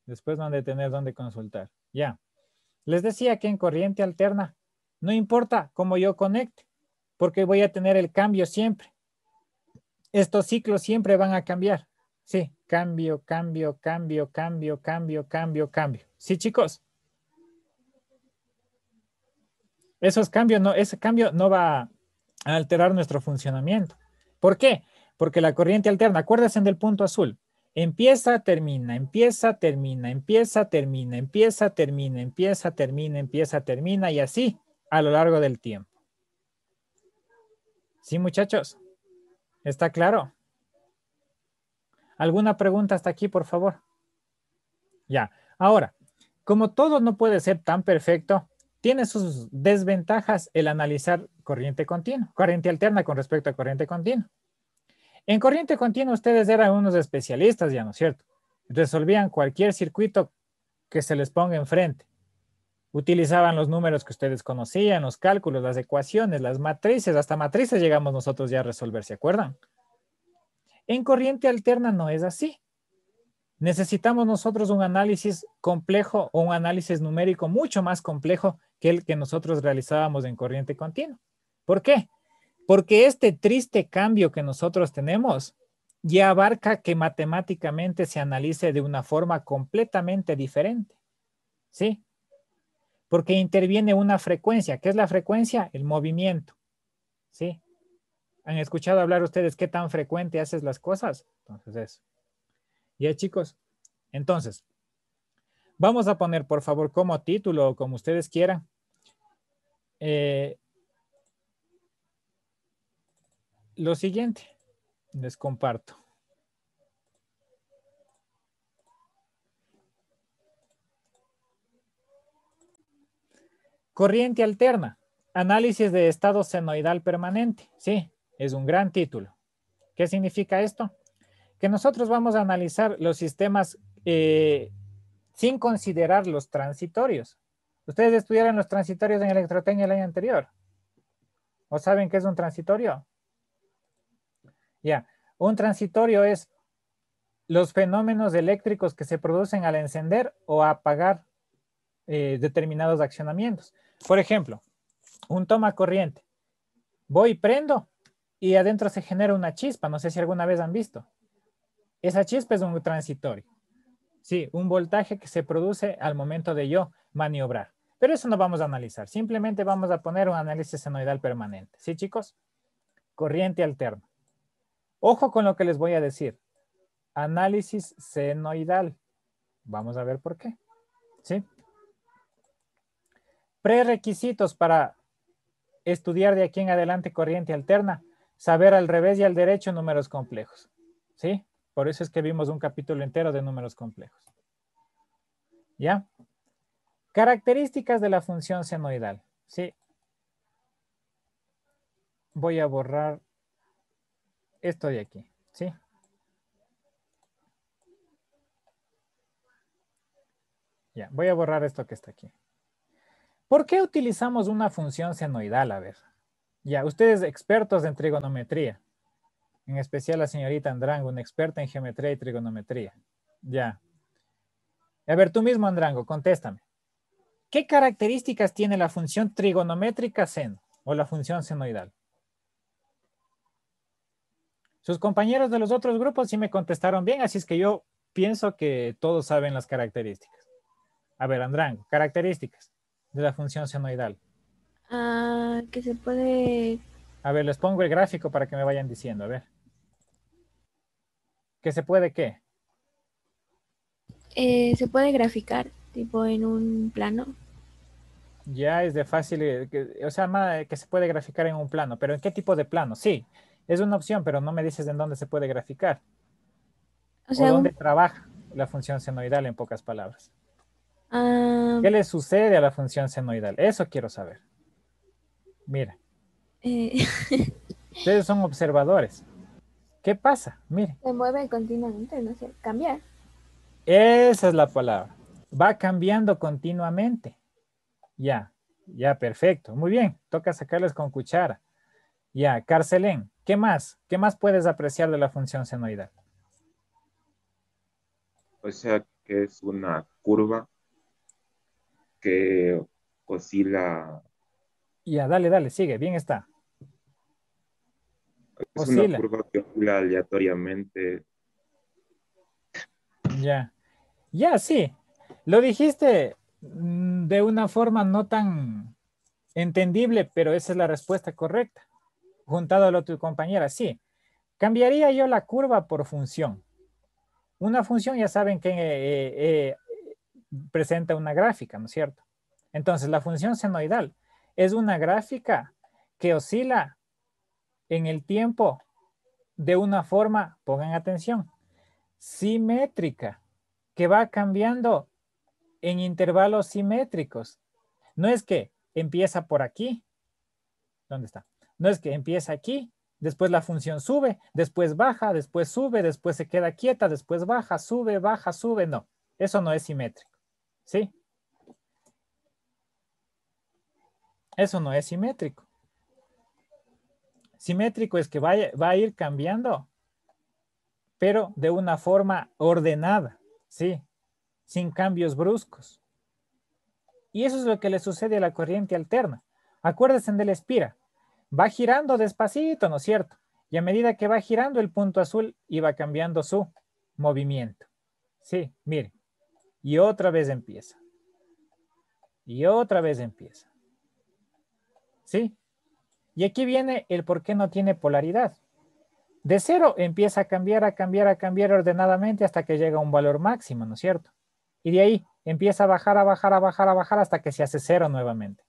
Después van a tener dónde consultar. Ya. Les decía que en corriente alterna, no importa cómo yo conecte, porque voy a tener el cambio siempre. Estos ciclos siempre van a cambiar. Sí, cambio, cambio, cambio, cambio, cambio, cambio, cambio. Sí, chicos. Ese cambio no va a alterar nuestro funcionamiento. ¿Por qué? Porque la corriente alterna, acuérdense del punto azul, empieza, termina, empieza, termina, empieza, termina, empieza, termina, empieza, termina, empieza, termina y así a lo largo del tiempo. ¿Sí, muchachos? ¿Está claro? ¿Alguna pregunta hasta aquí, por favor? Ya. Ahora, como todo no puede ser tan perfecto, tiene sus desventajas el analizar corriente continua, corriente alterna con respecto a corriente continua. En corriente continua ustedes eran unos especialistas ya, ¿no es cierto? Resolvían cualquier circuito que se les ponga enfrente. Utilizaban los números que ustedes conocían, los cálculos, las ecuaciones, las matrices, hasta matrices llegamos nosotros ya a resolver, ¿se acuerdan? En corriente alterna no es así. Necesitamos nosotros un análisis complejo o un análisis numérico mucho más complejo que el que nosotros realizábamos en corriente continua. ¿Por qué? Porque este triste cambio que nosotros tenemos ya abarca que matemáticamente se analice de una forma completamente diferente. ¿Sí? Porque interviene una frecuencia. ¿Qué es la frecuencia? El movimiento. ¿Sí? ¿Han escuchado hablar ustedes qué tan frecuente haces las cosas? Entonces eso. Ya, chicos. Entonces, vamos a poner, por favor, como título o como ustedes quieran. Lo siguiente, les comparto. Corriente alterna, análisis de estado senoidal permanente. Sí, es un gran título. ¿Qué significa esto? Que nosotros vamos a analizar los sistemas sin considerar los transitorios. ¿Ustedes estudiaron los transitorios en electrotecnia el año anterior? ¿O saben qué es un transitorio? Ya, un transitorio es los fenómenos eléctricos que se producen al encender o apagar determinados accionamientos. Por ejemplo, un toma corriente. Voy y prendo y adentro se genera una chispa. No sé si alguna vez han visto. Esa chispa es un transitorio. Sí, un voltaje que se produce al momento de yo maniobrar. Pero eso no vamos a analizar. Simplemente vamos a poner un análisis senoidal permanente. ¿Sí, chicos? Corriente alterna. Ojo con lo que les voy a decir. Análisis senoidal. Vamos a ver por qué. ¿Sí? Prerequisitos para estudiar de aquí en adelante corriente alterna. Saber al revés y al derecho números complejos. ¿Sí? Por eso es que vimos un capítulo entero de números complejos. ¿Ya? Características de la función senoidal. Sí. Voy a borrar esto de aquí. ¿Sí? Ya, voy a borrar esto que está aquí. ¿Por qué utilizamos una función senoidal? A ver. Ya, ustedes expertos en trigonometría. En especial la señorita Andrango, una experta en geometría y trigonometría. Ya. A ver, tú mismo, Andrango, contéstame. ¿Qué características tiene la función trigonométrica seno o la función senoidal? Sus compañeros de los otros grupos sí me contestaron bien, así es que yo pienso que todos saben las características. A ver, Andrango, características de la función senoidal. Que se puede, A ver, les pongo el gráfico para que me vayan diciendo, a ver. ¿Qué se puede qué? se puede graficar, tipo en un plano. Ya es de fácil, o sea, que se puede graficar en un plano, pero ¿en qué tipo de plano? Sí, es una opción, pero no me dices en dónde se puede graficar O o sea, dónde trabaja la función senoidal en pocas palabras. ah, ¿Qué le sucede a la función senoidal? Eso quiero saber. Mira, eh, ustedes son observadores. ¿Qué pasa? Mire, se mueve continuamente, no sé, cambiar. esa es la palabra. Va cambiando continuamente. Ya, ya, perfecto. Muy bien, toca sacarles con cuchara. Ya, Carcelén, ¿qué más? ¿Qué más puedes apreciar de la función senoidal? O sea, que es una curva que oscila, Ya, dale, dale, sigue, bien está. es una Oscila, curva que oscila aleatoriamente. ya. Ya, sí. Lo dijiste de una forma no tan entendible, pero esa es la respuesta correcta. Juntado a lo de tu compañera, sí. Cambiaría yo la curva por función. Una función ya saben que presenta una gráfica, ¿no es cierto? Entonces, la función senoidal es una gráfica que oscila en el tiempo de una forma, pongan atención, simétrica, que va cambiando en intervalos simétricos. No es que empieza por aquí, ¿dónde está? No es que empieza aquí, después la función sube, después baja, después sube, después se queda quieta, después baja, sube, no. Eso no es simétrico, ¿sí? Eso no es simétrico. Simétrico es que va a ir cambiando, pero de una forma ordenada, ¿sí? Sin cambios bruscos. Y eso es lo que le sucede a la corriente alterna. Acuérdense del espira. Va girando despacito, ¿no es cierto? Y a medida que va girando el punto azul, iba cambiando su movimiento. Sí, miren. Y otra vez empieza. Y otra vez empieza. ¿Sí? Y aquí viene el por qué no tiene polaridad. De cero empieza a cambiar, a cambiar, a cambiar ordenadamente hasta que llega a un valor máximo, ¿no es cierto? Y de ahí empieza a bajar, a bajar, a bajar, a bajar hasta que se hace cero nuevamente.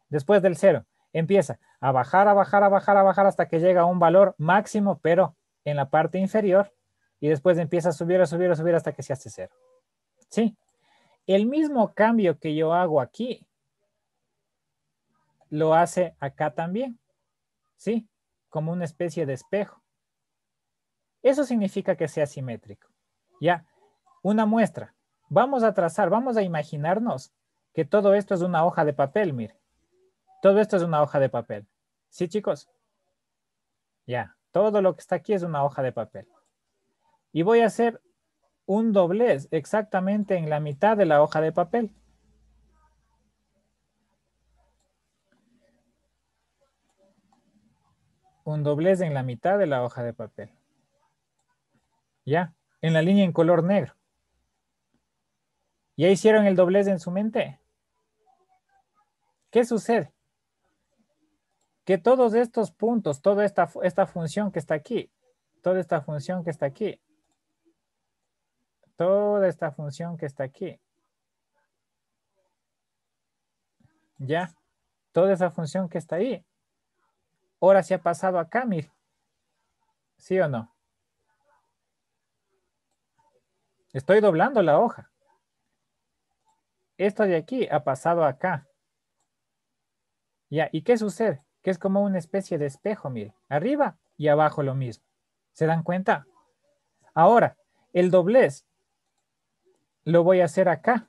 Después del cero, empieza a bajar, a bajar, a bajar, a bajar hasta que llega a un valor máximo, pero en la parte inferior. Y después empieza a subir, a subir, a subir hasta que se hace cero. ¿Sí? El mismo cambio que yo hago aquí, lo hace acá también. ¿Sí? Como una especie de espejo. Eso significa que sea simétrico. Ya, una muestra. Vamos a trazar, vamos a imaginarnos que todo esto es una hoja de papel, mire. Todo esto es una hoja de papel. ¿Sí, chicos? Ya, todo lo que está aquí es una hoja de papel. Y voy a hacer un doblez exactamente en la mitad de la hoja de papel. Un doblez en la mitad de la hoja de papel. Ya, en la línea en color negro. ¿Ya hicieron el doblez en su mente? ¿Qué sucede? Que todos estos puntos, toda esta función que está aquí, toda esta función que está aquí, toda esta función que está aquí, ya, toda esa función que está ahí, ahora se ha pasado acá, mire, ¿sí o no? Estoy doblando la hoja. Esto de aquí ha pasado acá. Ya, ¿y qué sucede? Que es como una especie de espejo, mire, arriba y abajo lo mismo. ¿Se dan cuenta? Ahora, el doblez lo voy a hacer acá.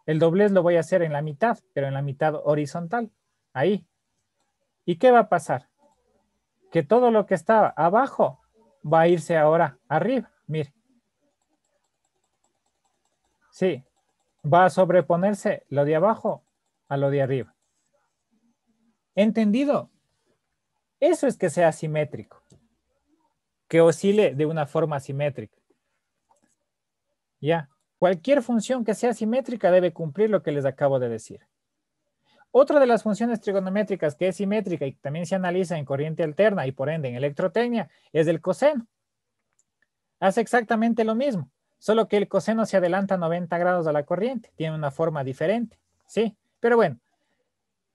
El doblez lo voy a hacer en la mitad, pero en la mitad horizontal. Ahí. ¿Y qué va a pasar? Que todo lo que estaba abajo va a irse ahora arriba. Mire. Sí. Va a sobreponerse lo de abajo a lo de arriba. ¿Entendido? Eso es que sea simétrico. Que oscile de una forma simétrica. Ya. Cualquier función que sea simétrica debe cumplir lo que les acabo de decir. Otra de las funciones trigonométricas que es simétrica y que también se analiza en corriente alterna y por ende en electrotecnia es el coseno. Hace exactamente lo mismo, solo que el coseno se adelanta 90 grados a la corriente, tiene una forma diferente, ¿sí? Pero bueno,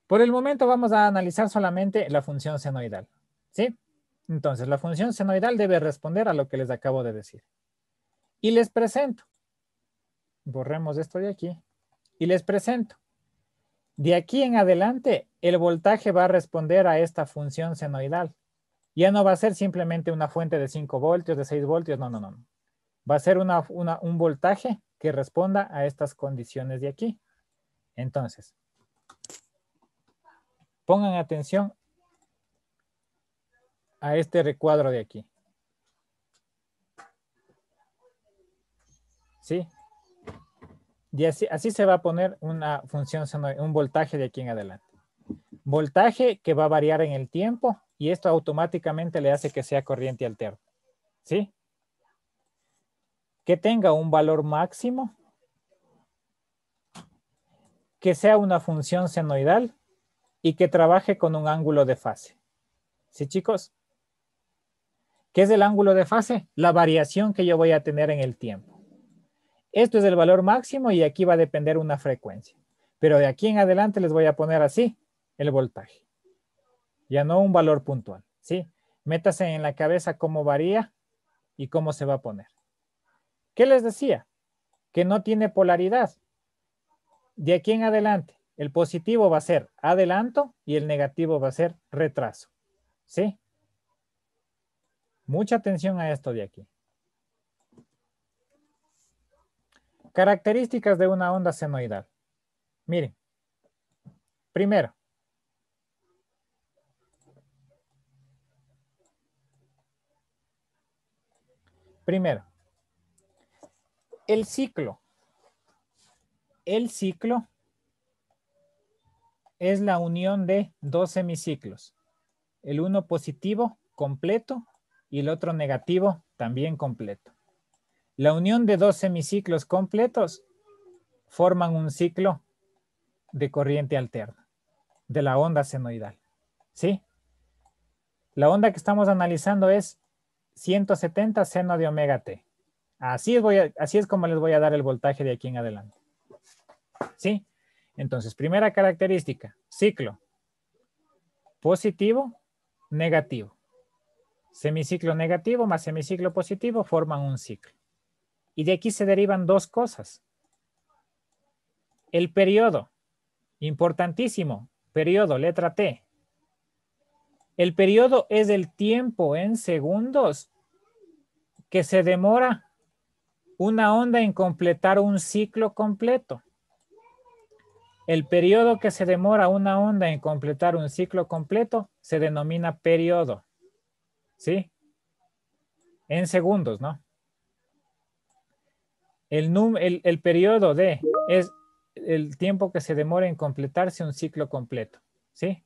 por el momento vamos a analizar solamente la función senoidal, ¿sí? Entonces, la función senoidal debe responder a lo que les acabo de decir. Y les presento, borremos esto de aquí, y les presento. De aquí en adelante, el voltaje va a responder a esta función senoidal. Ya no va a ser simplemente una fuente de 5 voltios, de 6 voltios, no, no, no. Va a ser un voltaje que responda a estas condiciones de aquí. Entonces, pongan atención a este recuadro de aquí. ¿sí? Y así se va a poner una función, un voltaje de aquí en adelante. Voltaje que va a variar en el tiempo y esto automáticamente le hace que sea corriente alterna, ¿sí? Que tenga un valor máximo, que sea una función senoidal y que trabaje con un ángulo de fase. ¿Sí, chicos? ¿Qué es el ángulo de fase? La variación que yo voy a tener en el tiempo. Esto es el valor máximo y aquí va a depender una frecuencia. Pero de aquí en adelante les voy a poner así el voltaje. Ya no un valor puntual, ¿sí? Métase en la cabeza cómo varía y cómo se va a poner. ¿Qué les decía? Que no tiene polaridad. De aquí en adelante, el positivo va a ser adelanto y el negativo va a ser retraso, ¿sí? Mucha atención a esto de aquí. Características de una onda senoidal. Miren, primero, el ciclo. El ciclo es la unión de dos semiciclos. El uno positivo completo y el otro negativo también completo. La unión de dos semiciclos completos forman un ciclo de corriente alterna, de la onda senoidal, ¿sí? La onda que estamos analizando es 170 seno de omega t. Así es como les voy a dar el voltaje de aquí en adelante, ¿sí? Entonces, primera característica, ciclo positivo, negativo. Semiciclo negativo más semiciclo positivo forman un ciclo. Y de aquí se derivan dos cosas. El periodo, importantísimo, periodo, letra T. El periodo es el tiempo en segundos que se demora una onda en completar un ciclo completo. El periodo que se demora una onda en completar un ciclo completo se denomina periodo, ¿sí? En segundos, ¿no? El periodo es el tiempo que se demora en completarse un ciclo completo, ¿sí?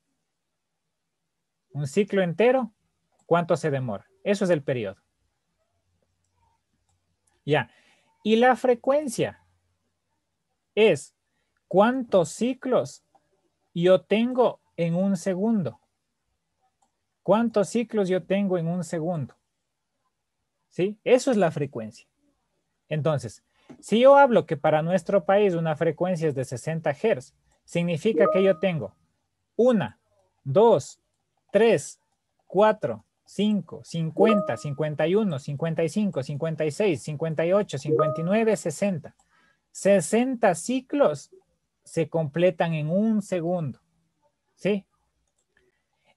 Un ciclo entero, ¿cuánto se demora? Eso es el periodo. Ya. Y la frecuencia es cuántos ciclos yo tengo en un segundo. ¿Cuántos ciclos yo tengo en un segundo? ¿Sí? Eso es la frecuencia. Entonces, si yo hablo que para nuestro país una frecuencia es de 60 Hz, significa que yo tengo 1, 2, 3, 4, 5, 50, 51, 55, 56, 58, 59, 60. 60 ciclos se completan en un segundo. ¿Sí?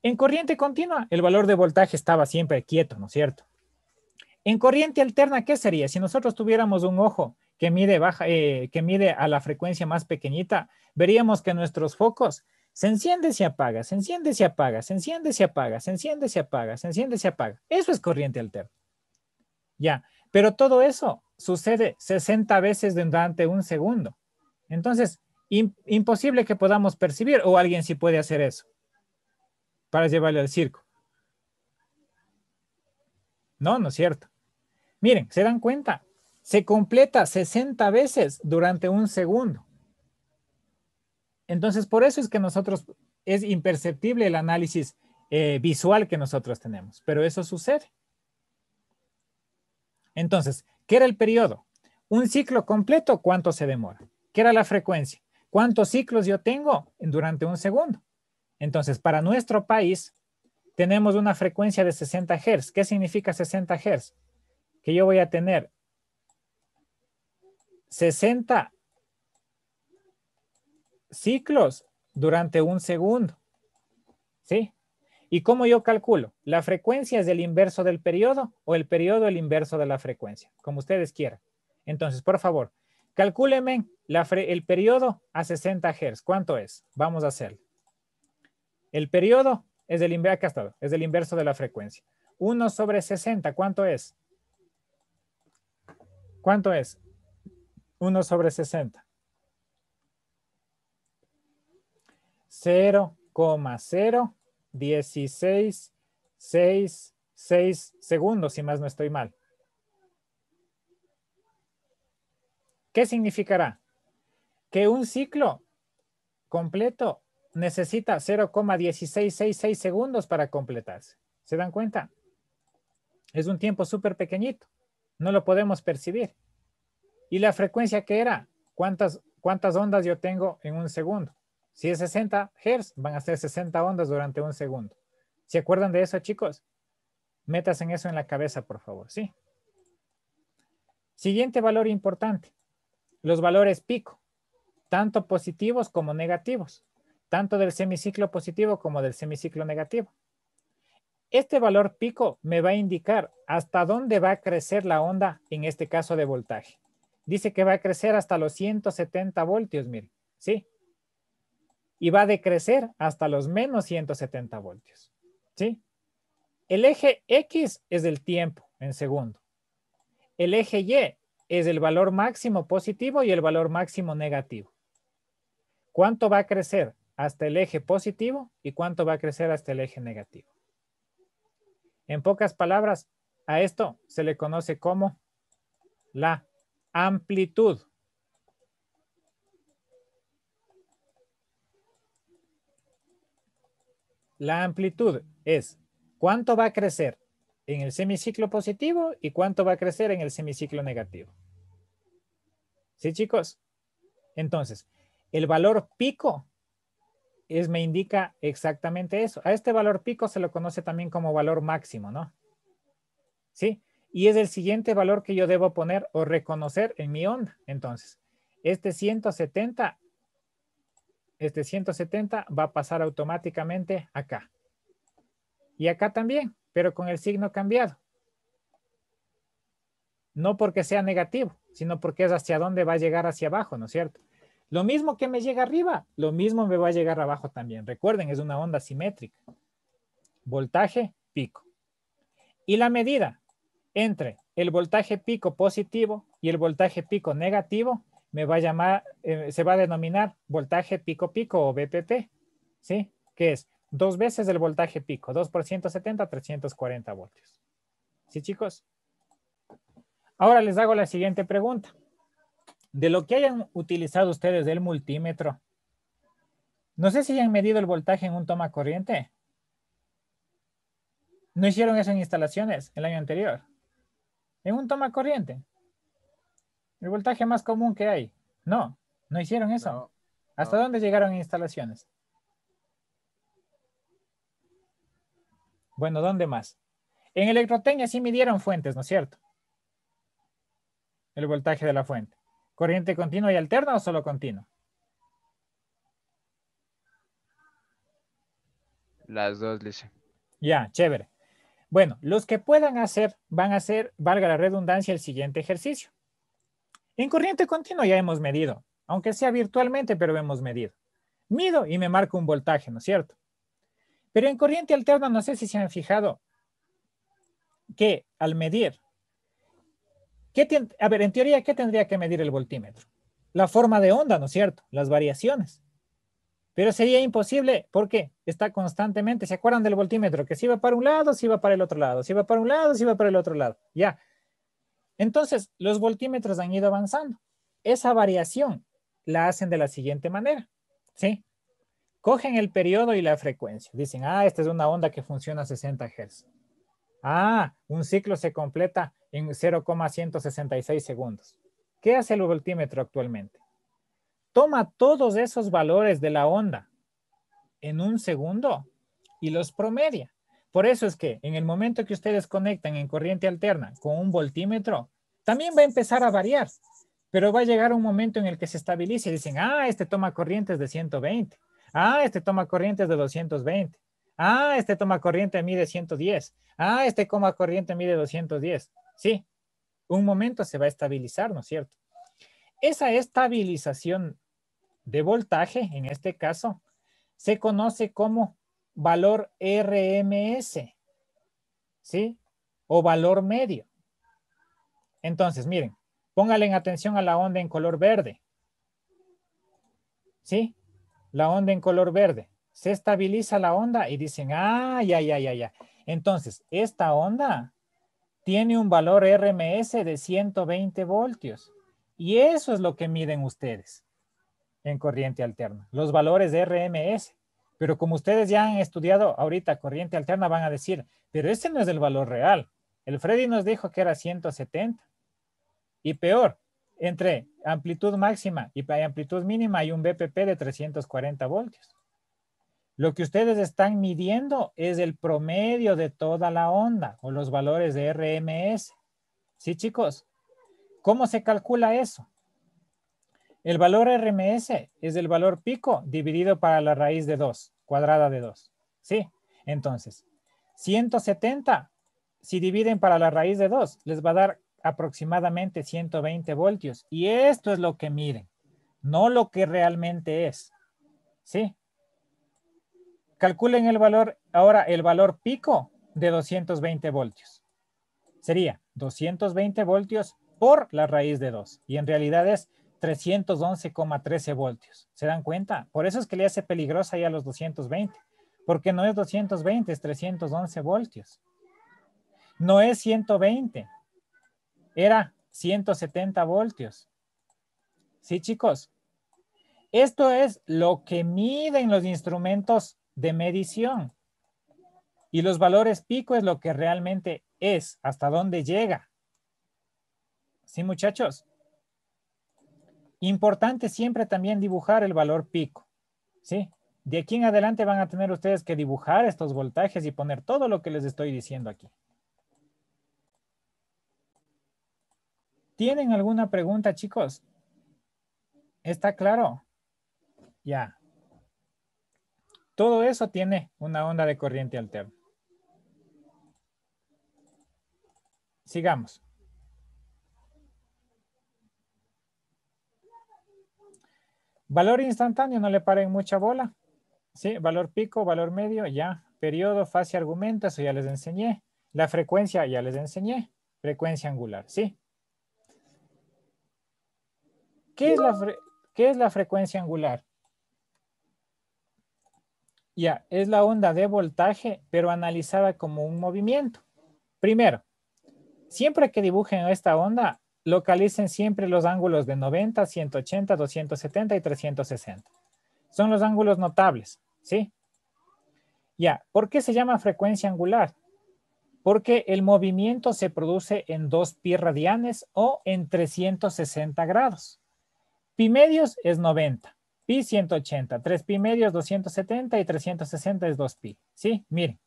En corriente continua, el valor de voltaje estaba siempre quieto, ¿no es cierto? En corriente alterna, ¿qué sería? Si nosotros tuviéramos un ojo que mide a la frecuencia más pequeñita, veríamos que nuestros focos se enciende y se apaga, se enciende y se apaga, se enciende y se apaga, se enciende y se apaga, se enciende y se apaga. Eso es corriente alterna. Ya, pero todo eso sucede 60 veces durante un segundo. Entonces, imposible que podamos percibir, o alguien sí puede hacer eso para llevarle al circo. No, no es cierto. Miren, ¿se dan cuenta? Se completa 60 veces durante un segundo. Entonces, por eso es que es imperceptible el análisis visual que nosotros tenemos, pero eso sucede. Entonces, ¿qué era el periodo? Un ciclo completo, ¿cuánto se demora? ¿Qué era la frecuencia? ¿Cuántos ciclos yo tengo durante un segundo? Entonces, para nuestro país, tenemos una frecuencia de 60 Hz. ¿Qué significa 60 Hz? Que yo voy a tener 60 ciclos durante un segundo. ¿Sí? ¿Y cómo yo calculo? ¿La frecuencia es el inverso del periodo o el periodo el inverso de la frecuencia? Como ustedes quieran. Entonces, por favor, calcúlenme el periodo a 60 Hz. ¿Cuánto es? Vamos a hacerlo. El periodo es el inverso de la frecuencia. 1 sobre 60, ¿cuánto es? ¿Cuánto es? 1/60. 0,016666 segundos, si más no estoy mal. ¿Qué significará? Que un ciclo completo necesita 0,1666 segundos para completarse. ¿Se dan cuenta? Es un tiempo súper pequeñito. No lo podemos percibir. ¿Y la frecuencia qué era? ¿Cuántas ondas yo tengo en un segundo? Si es 60 Hz, van a ser 60 ondas durante un segundo. ¿Se acuerdan de eso, chicos? Métanse en eso en la cabeza, por favor, ¿sí? Siguiente valor importante. Los valores pico, tanto positivos como negativos, tanto del semiciclo positivo como del semiciclo negativo. Este valor pico me va a indicar hasta dónde va a crecer la onda, en este caso de voltaje. Dice que va a crecer hasta los 170 voltios, miren, ¿sí? Y va a decrecer hasta los menos 170 voltios, ¿sí? El eje X es el tiempo en segundo. El eje Y es el valor máximo positivo y el valor máximo negativo. ¿Cuánto va a crecer hasta el eje positivo y cuánto va a crecer hasta el eje negativo? En pocas palabras, a esto se le conoce como la amplitud. La amplitud es cuánto va a crecer en el semiciclo positivo y cuánto va a crecer en el semiciclo negativo. ¿Sí, chicos? Entonces, el valor pico me indica exactamente eso. A este valor pico se lo conoce también como valor máximo, ¿no? ¿Sí? Y es el siguiente valor que yo debo poner o reconocer en mi onda. Entonces, este 170 va a pasar automáticamente acá. Y acá también, pero con el signo cambiado. No porque sea negativo, sino porque es hacia dónde va a llegar hacia abajo, ¿no es cierto? Lo mismo que me llega arriba, lo mismo me va a llegar abajo también. Recuerden, es una onda simétrica. Voltaje, pico. Y la medida entre el voltaje pico positivo y el voltaje pico negativo me va a llamar, se va a denominar voltaje pico-pico o VPP, ¿sí? Que es 2 veces el voltaje pico, 2 por 170, 340 voltios. ¿Sí, chicos? Ahora les hago la siguiente pregunta. De lo que hayan utilizado ustedes del multímetro, no sé si han medido el voltaje en un toma corriente. ¿No hicieron eso en instalaciones el año anterior? En un toma corriente. El voltaje más común que hay. No, no hicieron eso. No, ¿Hasta no. dónde llegaron en instalaciones? Bueno, ¿dónde más? En electrotecnia sí midieron fuentes, ¿no es cierto? El voltaje de la fuente. ¿Corriente continua y alterna o solo continua? Las dos, dice. Ya, chévere. Bueno, los que puedan hacer, van a hacer, valga la redundancia, el siguiente ejercicio. En corriente continua ya hemos medido, aunque sea virtualmente, pero hemos medido. Mido y me marco un voltaje, ¿no es cierto? Pero en corriente alterna, no sé si se han fijado que al medir, a ver, en teoría, ¿qué tendría que medir el voltímetro? La forma de onda, ¿no es cierto? Las variaciones. Pero sería imposible porque está constantemente, ¿se acuerdan del voltímetro? Que si iba para un lado, si iba para el otro lado, si iba para un lado, si iba para el otro lado. Ya. Entonces, los voltímetros han ido avanzando. Esa variación la hacen de la siguiente manera, ¿sí? Cogen el periodo y la frecuencia. Dicen, esta es una onda que funciona a 60 Hz. Un ciclo se completa en 0,166 segundos. ¿Qué hace el voltímetro actualmente? Toma todos esos valores de la onda en un segundo y los promedia. Por eso es que en el momento que ustedes conectan en corriente alterna con un voltímetro, también va a empezar a variar, pero va a llegar un momento en el que se estabilice y dicen, este toma corrientes de 120, este toma corrientes de 220, este toma corriente mide 110, este toma corriente mide 210. Sí, un momento se va a estabilizar, ¿no es cierto? Esa estabilización de voltaje, en este caso, se conoce como valor RMS, ¿sí? O valor medio. Entonces, miren, Póngale en atención a la onda en color verde. ¿Sí? La onda en color verde. Se estabiliza la onda y dicen, ah, ya. Entonces, esta onda tiene un valor RMS de 120 voltios. Y eso es lo que miden ustedes en corriente alterna, los valores de RMS. Pero como ustedes ya han estudiado ahorita corriente alterna, van a decir, pero ese no es el valor real. El Freddy nos dijo que era 170. Y peor, entre amplitud máxima y amplitud mínima hay un BPP de 340 voltios. Lo que ustedes están midiendo es el promedio de toda la onda o los valores de RMS. ¿Sí, chicos? ¿Cómo se calcula eso? El valor RMS es el valor pico dividido para la raíz de 2, cuadrada de 2. ¿Sí? Entonces, 170, si dividen para la raíz de 2, les va a dar aproximadamente 120 voltios. Y esto es lo que miden, no lo que realmente es. ¿Sí? Calculen el valor, ahora el valor pico de 220 voltios. Sería 220 voltios por la raíz de 2. Y en realidad es 311,13 voltios. ¿Se dan cuenta? Por eso es que le hace peligrosa ya los 220. Porque no es 220, es 311 voltios. No es 120. Era 170 voltios. ¿Sí, chicos? Esto es lo que miden los instrumentos de medición. Y los valores pico es lo que realmente es, hasta dónde llega. ¿Sí, muchachos? Importante siempre también dibujar el valor pico. ¿Sí? De aquí en adelante van a tener ustedes que dibujar estos voltajes y poner todo lo que les estoy diciendo aquí. ¿Tienen alguna pregunta, chicos? ¿Está claro? Ya. Todo eso tiene una onda de corriente alterna. Sigamos. Valor instantáneo, no le paren mucha bola. ¿Sí? Valor pico, valor medio, ya. Periodo, fase, argumento, eso ya les enseñé. La frecuencia, ya les enseñé. Frecuencia angular, ¿sí? ¿Qué es la frecuencia angular? Ya, es la onda de voltaje, pero analizada como un movimiento. Primero, siempre que dibujen esta onda, localicen siempre los ángulos de 90, 180, 270 y 360. Son los ángulos notables, ¿sí? Ya, ¿por qué se llama frecuencia angular? Porque el movimiento se produce en 2 pi radianes o en 360 grados. Pi medios es 90, pi 180, 3 pi medios 270 y 360 es 2 pi, ¿sí? Miren,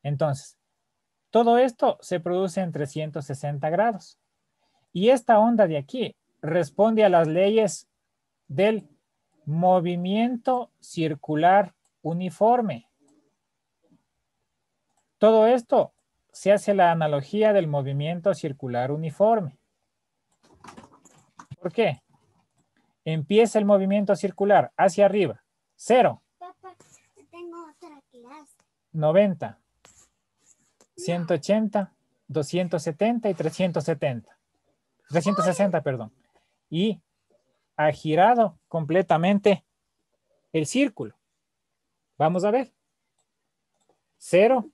entonces, todo esto se produce en 360 grados. Y esta onda de aquí responde a las leyes del movimiento circular uniforme. Todo esto se hace la analogía del movimiento circular uniforme. ¿Por qué? Empieza el movimiento circular hacia arriba. 0. Papá, tengo otra clase. 90. 180, 270 y 370. 360, perdón. Y ha girado completamente el círculo. Vamos a ver. 0,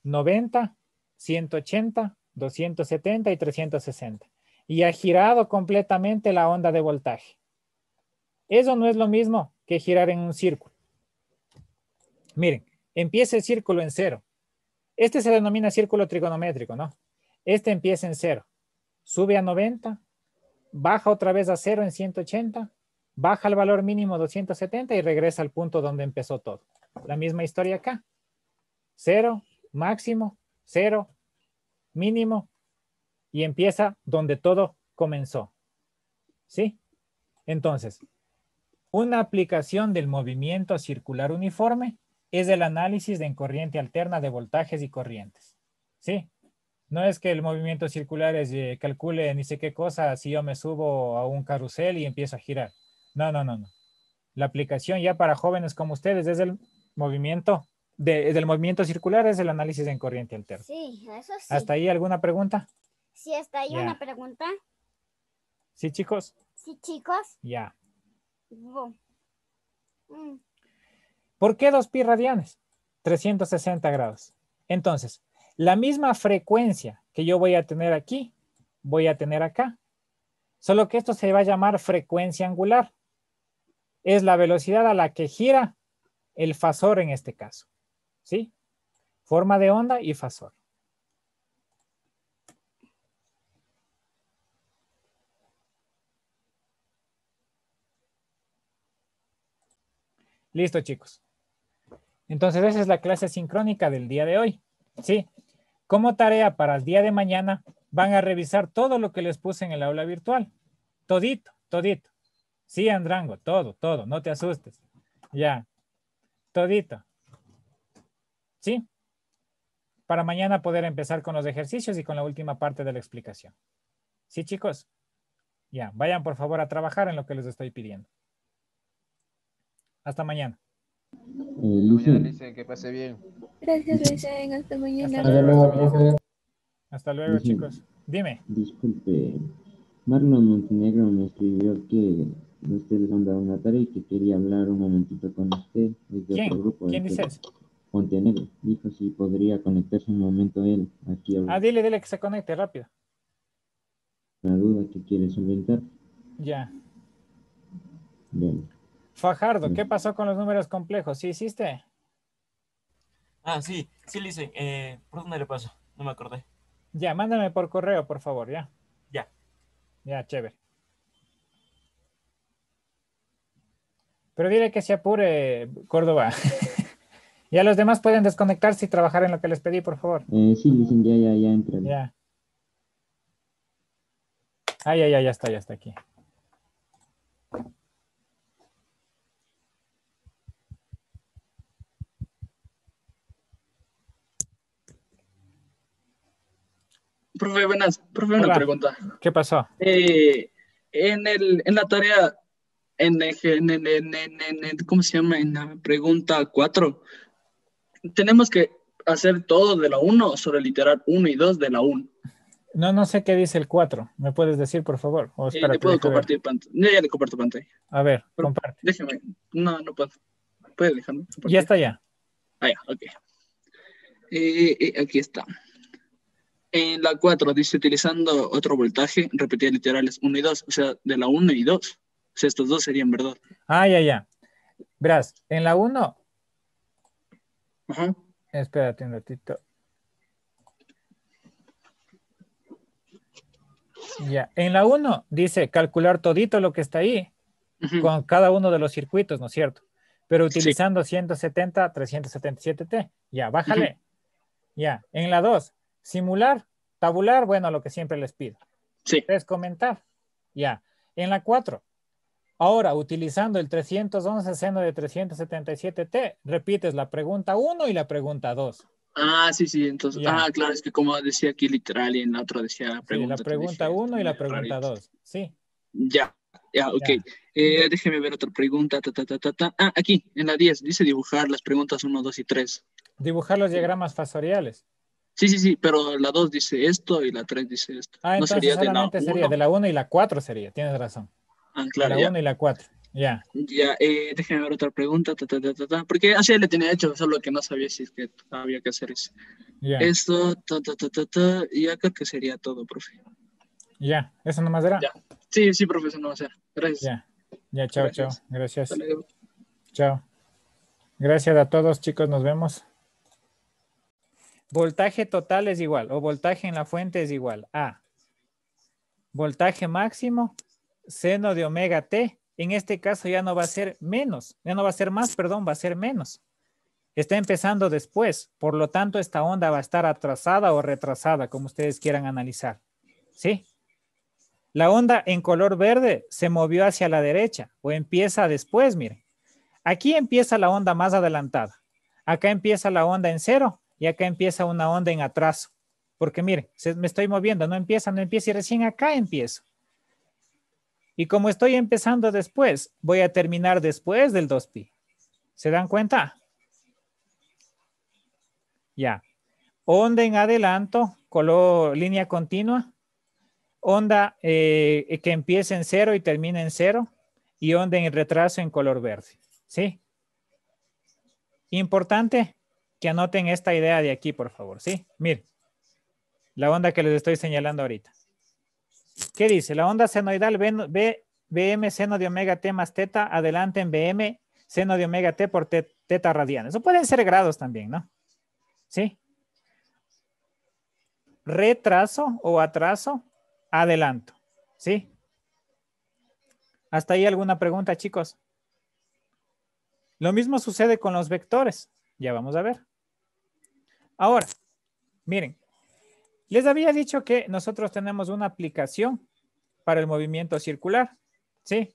90, 180, 270 y 360. Y ha girado completamente la onda de voltaje. Eso no es lo mismo que girar en un círculo. Miren, empieza el círculo en 0. Este se denomina círculo trigonométrico, ¿no? Este empieza en 0. Sube a 90, baja otra vez a 0 en 180, baja al valor mínimo 270 y regresa al punto donde empezó todo. La misma historia acá. 0, máximo, 0, mínimo, y empieza donde todo comenzó. ¿Sí? Entonces, una aplicación del movimiento circular uniforme es el análisis en corriente alterna de voltajes y corrientes. ¿Sí? No es que el movimiento circular es calcule ni sé qué cosa si yo me subo a un carrusel y empiezo a girar. No. La aplicación ya para jóvenes como ustedes es el movimiento del movimiento circular, es el análisis en corriente alterna. Sí, eso sí. ¿Hasta ahí alguna pregunta? Sí, hasta ahí Ya. una pregunta. ¿Sí, chicos? Sí, chicos. Ya. Bo- Mm, ¿Por qué 2pi radianes? 360 grados. Entonces, la misma frecuencia que yo voy a tener aquí, voy a tener acá. Solo que esto se va a llamar frecuencia angular. Es la velocidad a la que gira el fasor en este caso. ¿Sí? Forma de onda y fasor. Listo, chicos. Entonces, esa es la clase sincrónica del día de hoy. ¿Sí? Como tarea para el día de mañana, van a revisar todo lo que les puse en el aula virtual. Todito, todito. Sí, Andrango, todo, todo. No te asustes. Ya. Todito. ¿Sí? Para mañana poder empezar con los ejercicios y con la última parte de la explicación. ¿Sí, chicos? Ya. Vayan, por favor, a trabajar en lo que les estoy pidiendo. Hasta mañana. Mañana, Lice, que pase bien. Gracias, Luisen. Hasta mañana. Hasta luego, hasta mañana. Hasta luego, Lice, chicos. Dime. disculpe, Marlon Montenegro me escribió que usted le mandaba una tarea y que quería hablar un momentito con usted. Es de ¿Quién? otro grupo. ¿Quién dice eso? Montenegro dijo si podría conectarse un momento él aquí a Ah, dile que se conecte rápido. una duda que quiere solventar. Ya. Bien. Fajardo, ¿qué pasó con los números complejos? ¿Sí hiciste? Ah, sí, sí, Lice. ¿Por dónde le paso? No me acordé. Ya, mándame por correo, por favor, ya. Ya. Ya, chévere. Pero dile que se apure, Córdoba. Ya los demás pueden desconectarse y trabajar en lo que les pedí, por favor. Sí, dicen ya entra. Ya. Ah, ya está aquí. Profe, buenas. Profe, una Hola. pregunta. ¿Qué pasó? En la tarea, ¿cómo se llama? En la pregunta 4, ¿tenemos que hacer todo de la 1 o solo literal 1 y 2 de la 1? No sé qué dice el 4. ¿Me puedes decir, por favor? O Le espérate, puedo deja ver. compartir pantalla. Ya le comparto pantalla. A ver, Pero comparte. déjeme. No puedo. ¿Puede dejarme compartir? Ya está ya. Ah, ya, ok. Aquí está. En la 4 dice utilizando otro voltaje, repetía literales 1 y 2, o sea, de la 1 y 2. O sea, estos dos serían verdad. Ah, ya. Verás, en la 1. Ajá. Espérate un ratito. Ya, en la 1 dice calcular todito lo que está ahí con cada uno de los circuitos, ¿no es cierto? Pero utilizando 170, 377T. Ya, bájale. Ya, en la 2, simular, tabular, bueno, lo que siempre les pido. Sí. 3, comentar. Ya, en la 4, ahora utilizando el 311 seno de 377T, repites la pregunta 1 y la pregunta 2. Ah, sí, entonces, Ya. claro, es que como decía aquí literal y en la otra decía pregunta. Sí, la pregunta 1 y la pregunta rarito. 2, sí. Ya, ok. Ya. Déjeme ver otra pregunta. Aquí, en la 10, dice dibujar las preguntas 1, 2 y 3. Dibujar los diagramas fasoriales. Sí, pero la 2 dice esto y la 3 dice esto. Ah, ¿No entonces sería de la solamente sería 1? de la 1 y la 4 sería, tienes razón. Ah, claro, De la ya. 1 y la 4, ya. Ya, déjeme ver otra pregunta. Porque así le tenía hecho, solo que no sabía si es que había que hacer eso. Ya. Esto, y ya creo que sería todo, profe. Ya, eso nomás era. Ya. Sí, profe, eso no va a ser. Gracias. Ya, chao. Gracias. Hasta luego. Chao. Gracias a todos, chicos, nos vemos. Voltaje total es igual, o voltaje en la fuente es igual a voltaje máximo, seno de omega t. En este caso ya no va a ser menos, ya no va a ser más, perdón, va a ser menos. Está empezando después, por lo tanto esta onda va a estar atrasada o retrasada, como ustedes quieran analizar. ¿Sí? La onda en color verde se movió hacia la derecha o empieza después, miren. Aquí empieza la onda más adelantada. Acá empieza la onda en cero y acá empieza una onda en atraso. Porque miren, me estoy moviendo, no empieza y recién acá empiezo. Y como estoy empezando después, voy a terminar después del 2pi. ¿Se dan cuenta? Ya. Onda en adelanto, color línea continua. onda que empiece en 0 y termine en 0, y onda en retraso en color verde, ¿sí? Importante que anoten esta idea de aquí, por favor, ¿sí? Miren, la onda que les estoy señalando ahorita. ¿Qué dice? La onda senoidal BM seno de omega t más teta, adelante en BM seno de omega t por teta radiana. Eso pueden ser grados también, ¿no? ¿Sí? Retraso o atraso, adelanto, ¿sí? ¿Hasta ahí alguna pregunta, chicos? Lo mismo sucede con los vectores. Ya vamos a ver. Ahora, miren, les había dicho que nosotros tenemos una aplicación para el movimiento circular, ¿sí?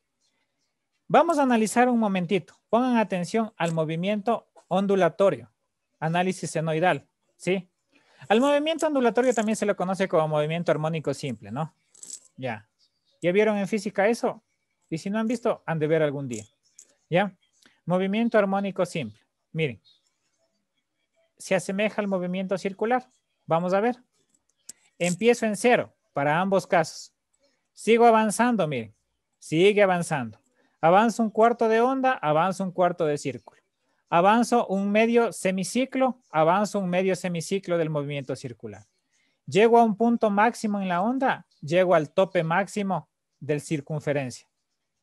Vamos a analizar un momentito. Pongan atención al movimiento ondulatorio, análisis senoidal, ¿sí? Al movimiento ondulatorio también se lo conoce como movimiento armónico simple, ¿no? Ya. ¿Ya vieron en física eso? Y si no han visto, han de ver algún día. ¿Ya? Movimiento armónico simple. Miren. Se asemeja al movimiento circular. Vamos a ver. Empiezo en 0 para ambos casos. Sigo avanzando, miren. Sigue avanzando. Avanzo un cuarto de onda, avanzo un cuarto de círculo. Avanzo un medio semiciclo, avanzo un medio semiciclo del movimiento circular. Llego a un punto máximo en la onda, llego al tope máximo del circunferencia.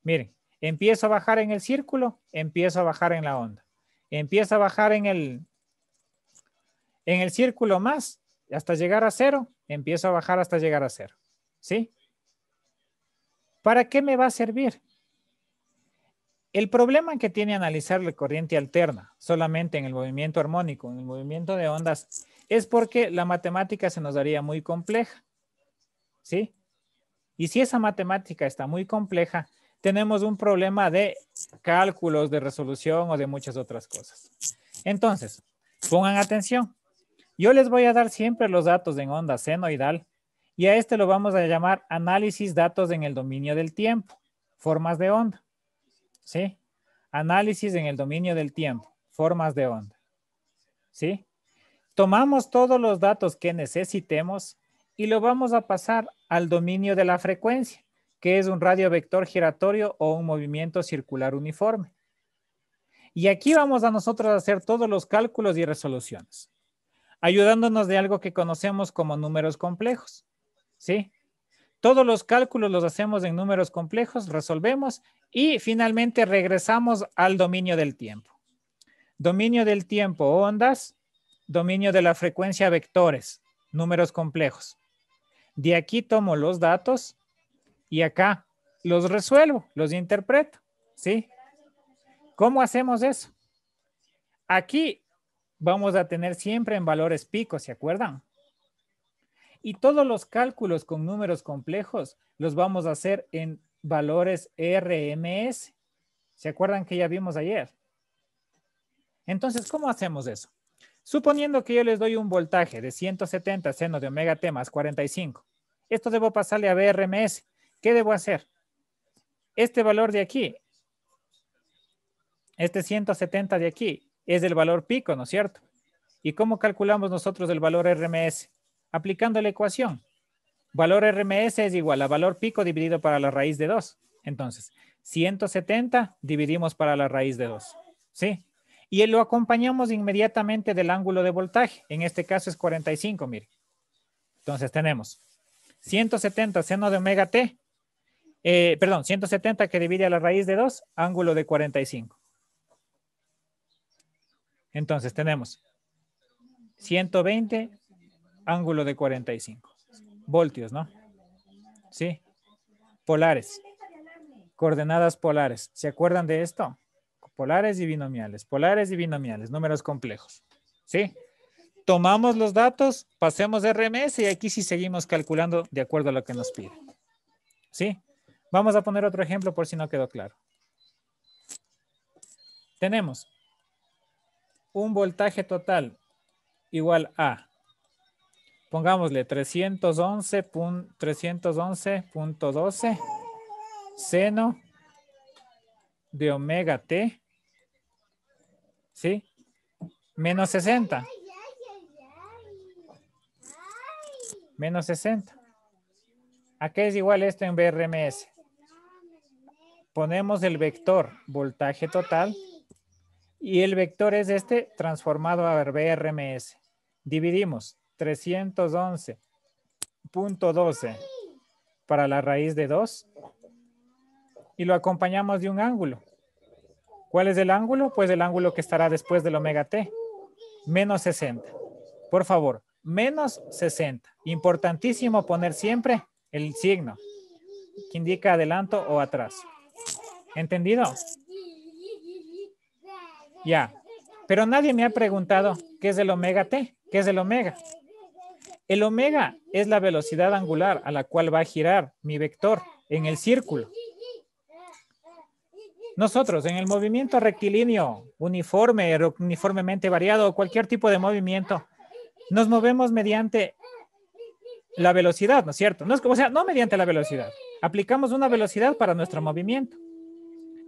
Miren, empiezo a bajar en el círculo, empiezo a bajar en la onda. Empiezo a bajar en el círculo más, hasta llegar a 0, empiezo a bajar hasta llegar a 0. ¿Sí? ¿Para qué me va a servir? El problema que tiene analizar la corriente alterna solamente en el movimiento armónico, en el movimiento de ondas, es porque la matemática se nos daría muy compleja. ¿Sí? Y si esa matemática está muy compleja, tenemos un problema de cálculos, de resolución o de muchas otras cosas. Entonces, pongan atención. Yo les voy a dar siempre los datos en onda senoidal y a este lo vamos a llamar análisis datos en el dominio del tiempo, formas de onda. ¿Sí? Análisis en el dominio del tiempo, formas de onda. ¿Sí? Tomamos todos los datos que necesitemos y lo vamos a pasar al dominio de la frecuencia, que es un radio vector giratorio o un movimiento circular uniforme. Y aquí vamos a nosotros a hacer todos los cálculos y resoluciones, ayudándonos de algo que conocemos como números complejos. ¿Sí? Todos los cálculos los hacemos en números complejos, resolvemos y finalmente regresamos al dominio del tiempo. Dominio del tiempo, ondas, dominio de la frecuencia, vectores, números complejos. De aquí tomo los datos y acá los resuelvo, los interpreto. ¿Sí? ¿Cómo hacemos eso? Aquí vamos a tener siempre en valores picos, ¿se acuerdan? Y todos los cálculos con números complejos los vamos a hacer en valores RMS. ¿Se acuerdan que ya vimos ayer? Entonces, ¿cómo hacemos eso? Suponiendo que yo les doy un voltaje de 170 seno de omega t más 45. Esto debo pasarle a VRMS. ¿Qué debo hacer? Este valor de aquí, este 170 de aquí, es el valor pico, ¿no es cierto? ¿Y cómo calculamos nosotros el valor RMS? Aplicando la ecuación. Valor RMS es igual a valor pico dividido para la raíz de 2. Entonces, 170 dividimos para la raíz de 2. ¿Sí? Y lo acompañamos inmediatamente del ángulo de voltaje. En este caso es 45, mire. Entonces tenemos 170 seno de omega t. 170 que divide a la raíz de 2, ángulo de 45. Entonces tenemos 120 ángulo de 45. Voltios, ¿no? Sí. Polares. Coordenadas polares. ¿Se acuerdan de esto? Polares y binomiales, números complejos. ¿Sí? Tomamos los datos, pasemos RMS y aquí sí seguimos calculando de acuerdo a lo que nos pide. ¿Sí? Vamos a poner otro ejemplo por si no quedó claro. Tenemos un voltaje total igual a, pongámosle 311.12 seno de omega t, ¿sí? Menos 60. Menos 60. ¿A qué es igual esto en BRMS? Ponemos el vector voltaje total y el vector es este transformado a BRMS. Dividimos 311.12 para la raíz de 2 y lo acompañamos de un ángulo. ¿Cuál es el ángulo? Pues el ángulo que estará después del omega t, menos 60. Por favor, menos 60. Importantísimo poner siempre el signo que indica adelanto o atrás. ¿Entendido? Ya. Pero nadie me ha preguntado qué es el omega t. ¿Qué es el omega? El omega es la velocidad angular a la cual va a girar mi vector en el círculo. Nosotros en el movimiento rectilíneo, uniformemente variado o cualquier tipo de movimiento, nos movemos mediante la velocidad, ¿no es cierto? No es como, o sea, no mediante la velocidad. Aplicamos una velocidad para nuestro movimiento.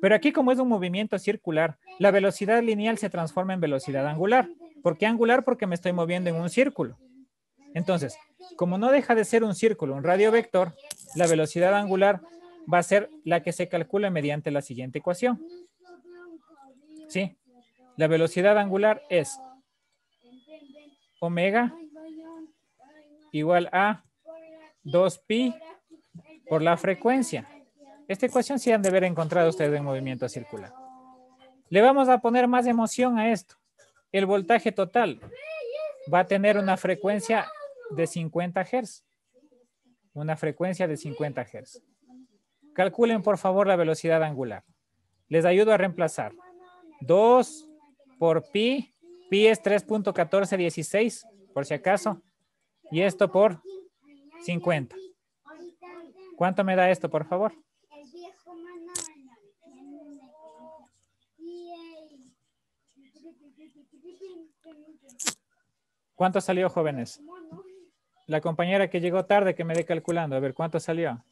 Pero aquí, como es un movimiento circular, la velocidad lineal se transforma en velocidad angular. ¿Por qué angular? Porque me estoy moviendo en un círculo. Entonces, como no deja de ser un círculo, un radio vector, la velocidad angular va a ser la que se calcula mediante la siguiente ecuación. ¿Sí? La velocidad angular es omega igual a 2pi por la frecuencia. Esta ecuación sí han de haber encontrado ustedes en movimiento circular. Le vamos a poner más emoción a esto. El voltaje total va a tener una frecuencia de 50 Hz. Una frecuencia de 50 Hz. Calculen, por favor, la velocidad angular. Les ayudo a reemplazar. 2 por pi. Pi es 3.1416, por si acaso. Y esto por 50. ¿Cuánto me da esto, por favor? ¿Cuánto salió, jóvenes? La compañera que llegó tarde, que me dé calculando. A ver, ¿cuánto salió?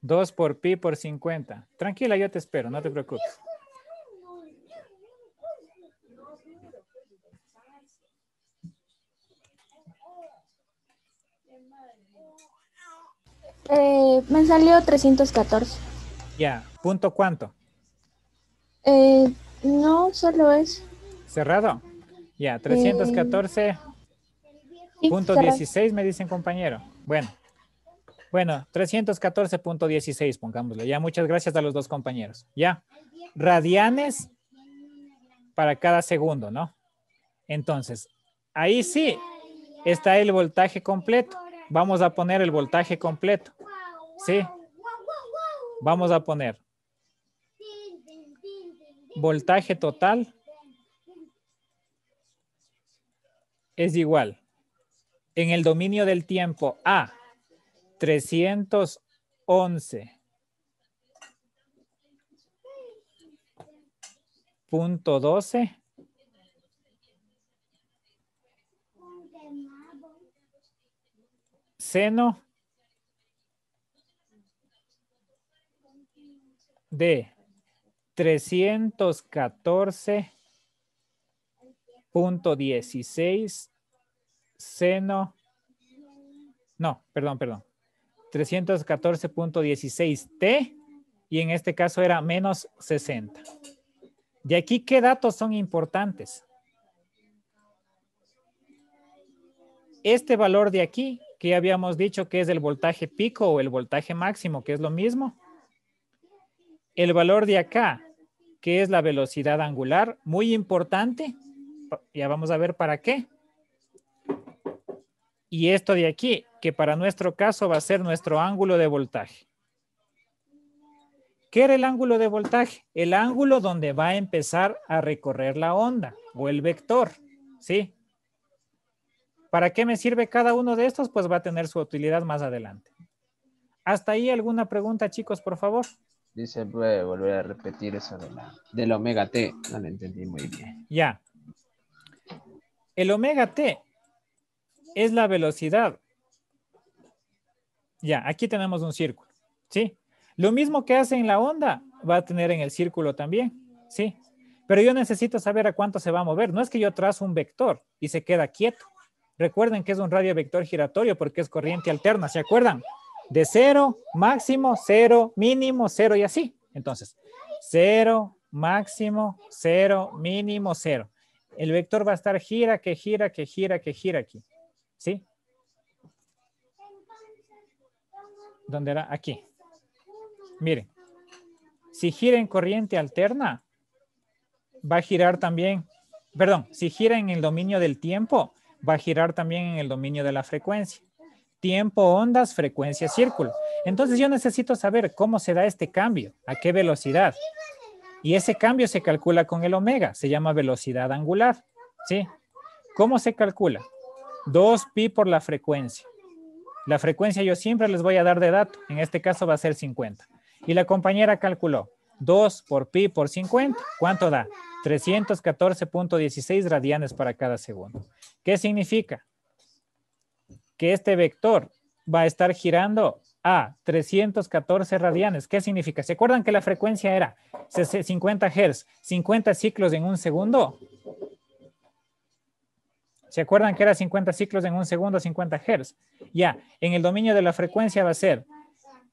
2 por pi por 50. Tranquila, yo te espero, no te preocupes. Me salió 314. Ya, ¿punto cuánto? No, solo es. ¿Cerrado? Ya, 314.16 me dicen, compañero. Bueno, 314.16 pongámoslo. Ya, muchas gracias a los dos compañeros. Ya, radianes para cada segundo, ¿no? Entonces, ahí sí está el voltaje completo. Vamos a poner el voltaje completo. ¿Sí? Vamos a poner voltaje total es igual en el dominio del tiempo a 311.12 seno de 314.16 seno, no, perdón, 314.16 t y en este caso era menos 60. De aquí, ¿qué datos son importantes? Este valor de aquí, que habíamos dicho que es el voltaje pico o el voltaje máximo, que es lo mismo. El valor de acá, que es la velocidad angular, muy importante. Ya vamos a ver para qué. Y esto de aquí, que para nuestro caso va a ser nuestro ángulo de voltaje. ¿Qué era el ángulo de voltaje? El ángulo donde va a empezar a recorrer la onda o el vector, ¿sí? ¿Para qué me sirve cada uno de estos? Pues va a tener su utilidad más adelante. ¿Hasta ahí alguna pregunta, chicos, por favor? Dice, puede volver a repetir eso del omega t. No lo entendí muy bien. Ya. El omega t es la velocidad. Ya, aquí tenemos un círculo, ¿sí? Lo mismo que hace en la onda, va a tener en el círculo también, ¿sí? Pero yo necesito saber a cuánto se va a mover. No es que yo trazo un vector y se queda quieto. Recuerden que es un radio vector giratorio porque es corriente alterna, ¿se acuerdan? De 0, máximo, 0, mínimo, 0 y así. Entonces, 0, máximo, 0, mínimo, 0. El vector va a estar gira, que gira, que gira, que gira aquí. ¿Sí? ¿Dónde era? Aquí. Miren. Si gira en corriente alterna, va a girar también, perdón, si gira en el dominio del tiempo, va a girar también en el dominio de la frecuencia. Tiempo, ondas, frecuencia, círculo. Entonces yo necesito saber cómo se da este cambio, a qué velocidad. Y ese cambio se calcula con el omega, se llama velocidad angular. ¿Sí? ¿Cómo se calcula? 2pi por la frecuencia. La frecuencia yo siempre les voy a dar de dato, en este caso va a ser 50. Y la compañera calculó 2 por pi por 50. ¿Cuánto da? 314.16 radianes para cada segundo. ¿Qué significa? Que este vector va a estar girando a 314 radianes. ¿Qué significa? ¿Se acuerdan que la frecuencia era 50 Hz, 50 ciclos en un segundo? ¿Se acuerdan que era 50 ciclos en un segundo, 50 Hz? Ya, en el dominio de la frecuencia va a ser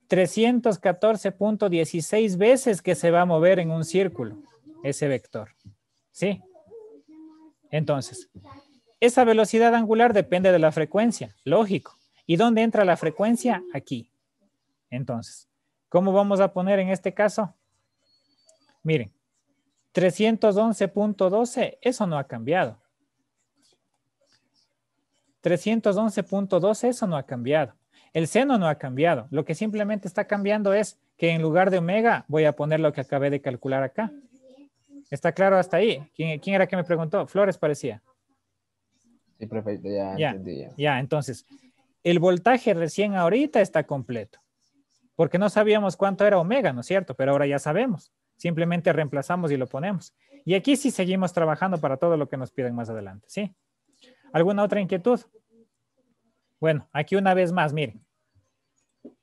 314.16 veces que se va a mover en un círculo ese vector. ¿Sí? Entonces, esa velocidad angular depende de la frecuencia, lógico. ¿Y dónde entra la frecuencia? Aquí. Entonces, ¿cómo vamos a poner en este caso? Miren, 311.12, eso no ha cambiado. 311.12, eso no ha cambiado. El seno no ha cambiado. Lo que simplemente está cambiando es que en lugar de omega voy a poner lo que acabé de calcular acá. ¿Está claro hasta ahí? ¿Quién era que me preguntó? Flores parecía. Sí, perfecto, ya entendí. Ya, entonces, el voltaje recién ahorita está completo. Porque no sabíamos cuánto era omega, ¿no es cierto? Pero ahora ya sabemos. Simplemente reemplazamos y lo ponemos. Y aquí sí seguimos trabajando para todo lo que nos piden más adelante, ¿sí? ¿Alguna otra inquietud? Bueno, aquí una vez más, miren.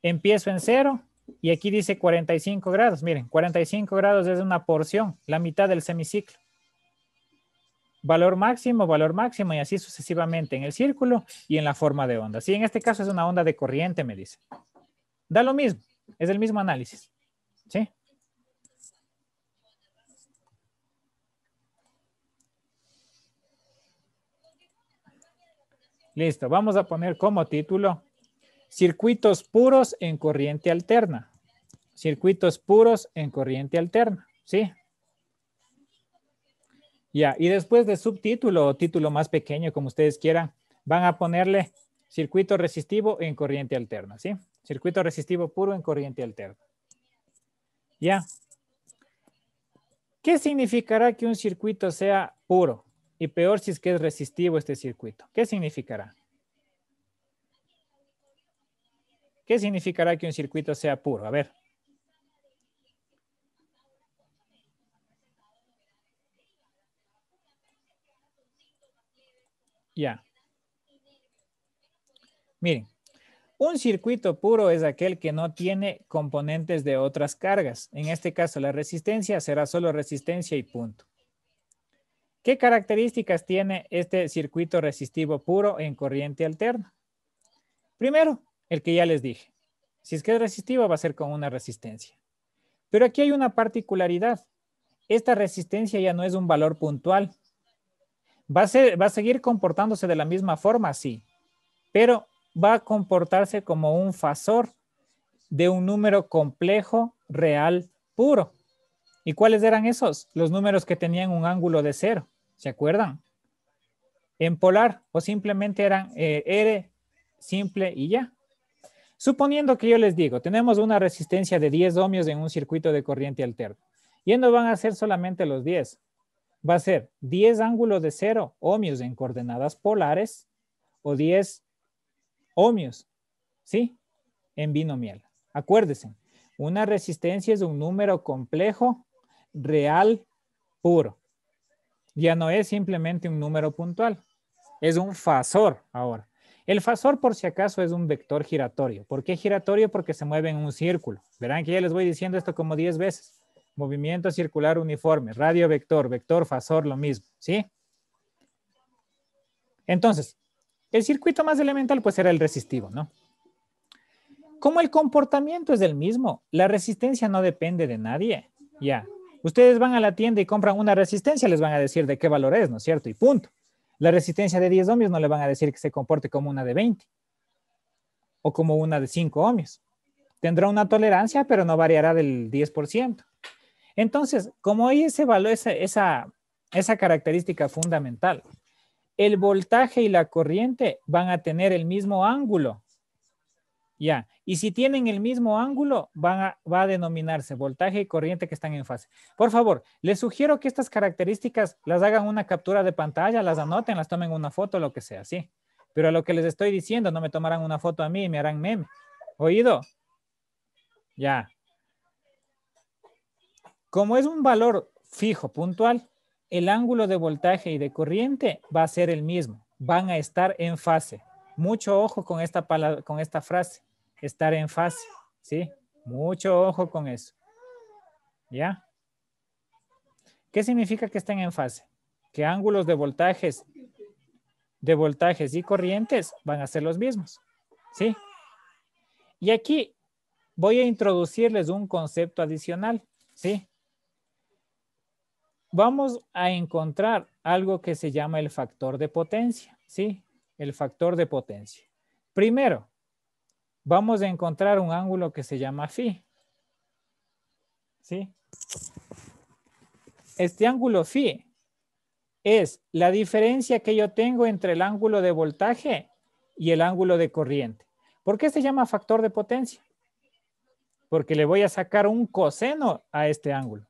Empiezo en 0 y aquí dice 45 grados. Miren, 45 grados es una porción, la mitad del semiciclo. Valor máximo y así sucesivamente en el círculo y en la forma de onda. Sí, en este caso es una onda de corriente, me dice. Da lo mismo, es el mismo análisis. ¿Sí? Listo, vamos a poner como título circuitos puros en corriente alterna. Circuitos puros en corriente alterna, ¿sí? Ya, y después de subtítulo o título más pequeño, como ustedes quieran, van a ponerle circuito resistivo en corriente alterna, ¿sí? Circuito resistivo puro en corriente alterna. Ya. ¿Qué significará que un circuito sea puro? Y peor si es que es resistivo este circuito. ¿Qué significará? ¿Qué significará que un circuito sea puro? A ver. Ya. Miren, un circuito puro es aquel que no tiene componentes de otras cargas. En este caso, la resistencia será solo resistencia y punto. ¿Qué características tiene este circuito resistivo puro en corriente alterna? Primero, el que ya les dije. Si es que es resistivo, va a ser con una resistencia. Pero aquí hay una particularidad. Esta resistencia ya no es un valor puntual. ¿Va a seguir comportándose de la misma forma? Sí. Pero va a comportarse como un fasor de un número complejo real puro. ¿Y cuáles eran esos? Los números que tenían un ángulo de 0. ¿Se acuerdan? En polar o simplemente eran R simple y ya. Suponiendo que yo les digo, tenemos una resistencia de 10 ohmios en un circuito de corriente alterna. Y no van a ser solamente los 10. Va a ser 10 ángulos de 0 ohmios en coordenadas polares o 10 ohmios, ¿sí? En binomial. Acuérdense, una resistencia es un número complejo real puro. Ya no es simplemente un número puntual. Es un fasor ahora. El fasor, por si acaso, es un vector giratorio. ¿Por qué giratorio? Porque se mueve en un círculo. Verán que ya les voy diciendo esto como 10 veces. Movimiento circular uniforme, radio vector, vector fasor, lo mismo, ¿sí? Entonces, El circuito más elemental pues era el resistivo, ¿no? Como el comportamiento es el mismo, la resistencia no depende de nadie. Ya, ustedes van a la tienda y compran una resistencia, les van a decir de qué valor es, ¿no es cierto? Y punto. La resistencia de 10 ohmios no le van a decir que se comporte como una de 20 o como una de 5 ohmios. Tendrá una tolerancia, pero no variará del 10%. Entonces, como hay ese valor, esa característica fundamental, el voltaje y la corriente van a tener el mismo ángulo. Ya, y si tienen el mismo ángulo, va a denominarse voltaje y corriente que están en fase. Por favor, les sugiero que estas características las hagan una captura de pantalla, las anoten, las tomen una foto, lo que sea, ¿sí? Pero a lo que les estoy diciendo, no me tomarán una foto a mí y me harán meme. ¿Oído? Ya. Como es un valor fijo, puntual, el ángulo de voltaje y de corriente va a ser el mismo. Van a estar en fase. Mucho ojo con esta palabra, con esta frase. Estar en fase, ¿sí? Mucho ojo con eso. ¿Ya? ¿Qué significa que estén en fase? Que ángulos de voltajes y corrientes van a ser los mismos, ¿sí? Y aquí voy a introducirles un concepto adicional, ¿sí? Vamos a encontrar algo que se llama el factor de potencia, ¿sí? El factor de potencia. Primero, vamos a encontrar un ángulo que se llama phi, ¿sí? Este ángulo phi es la diferencia que yo tengo entre el ángulo de voltaje y el ángulo de corriente. ¿Por qué se llama factor de potencia? Porque le voy a sacar un coseno a este ángulo.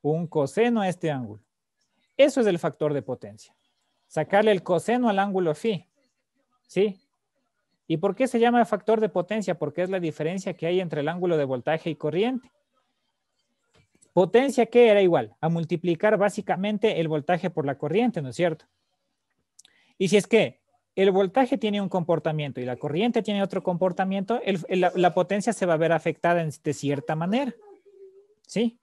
Un coseno a este ángulo. Eso es el factor de potencia. Sacarle el coseno al ángulo phi, ¿sí? ¿Y por qué se llama factor de potencia? Porque es la diferencia que hay entre el ángulo de voltaje y corriente. Potencia que era igual a multiplicar básicamente el voltaje por la corriente, ¿no es cierto? Y si es que el voltaje tiene un comportamiento y la corriente tiene otro comportamiento, la potencia se va a ver afectada de cierta manera, ¿sí?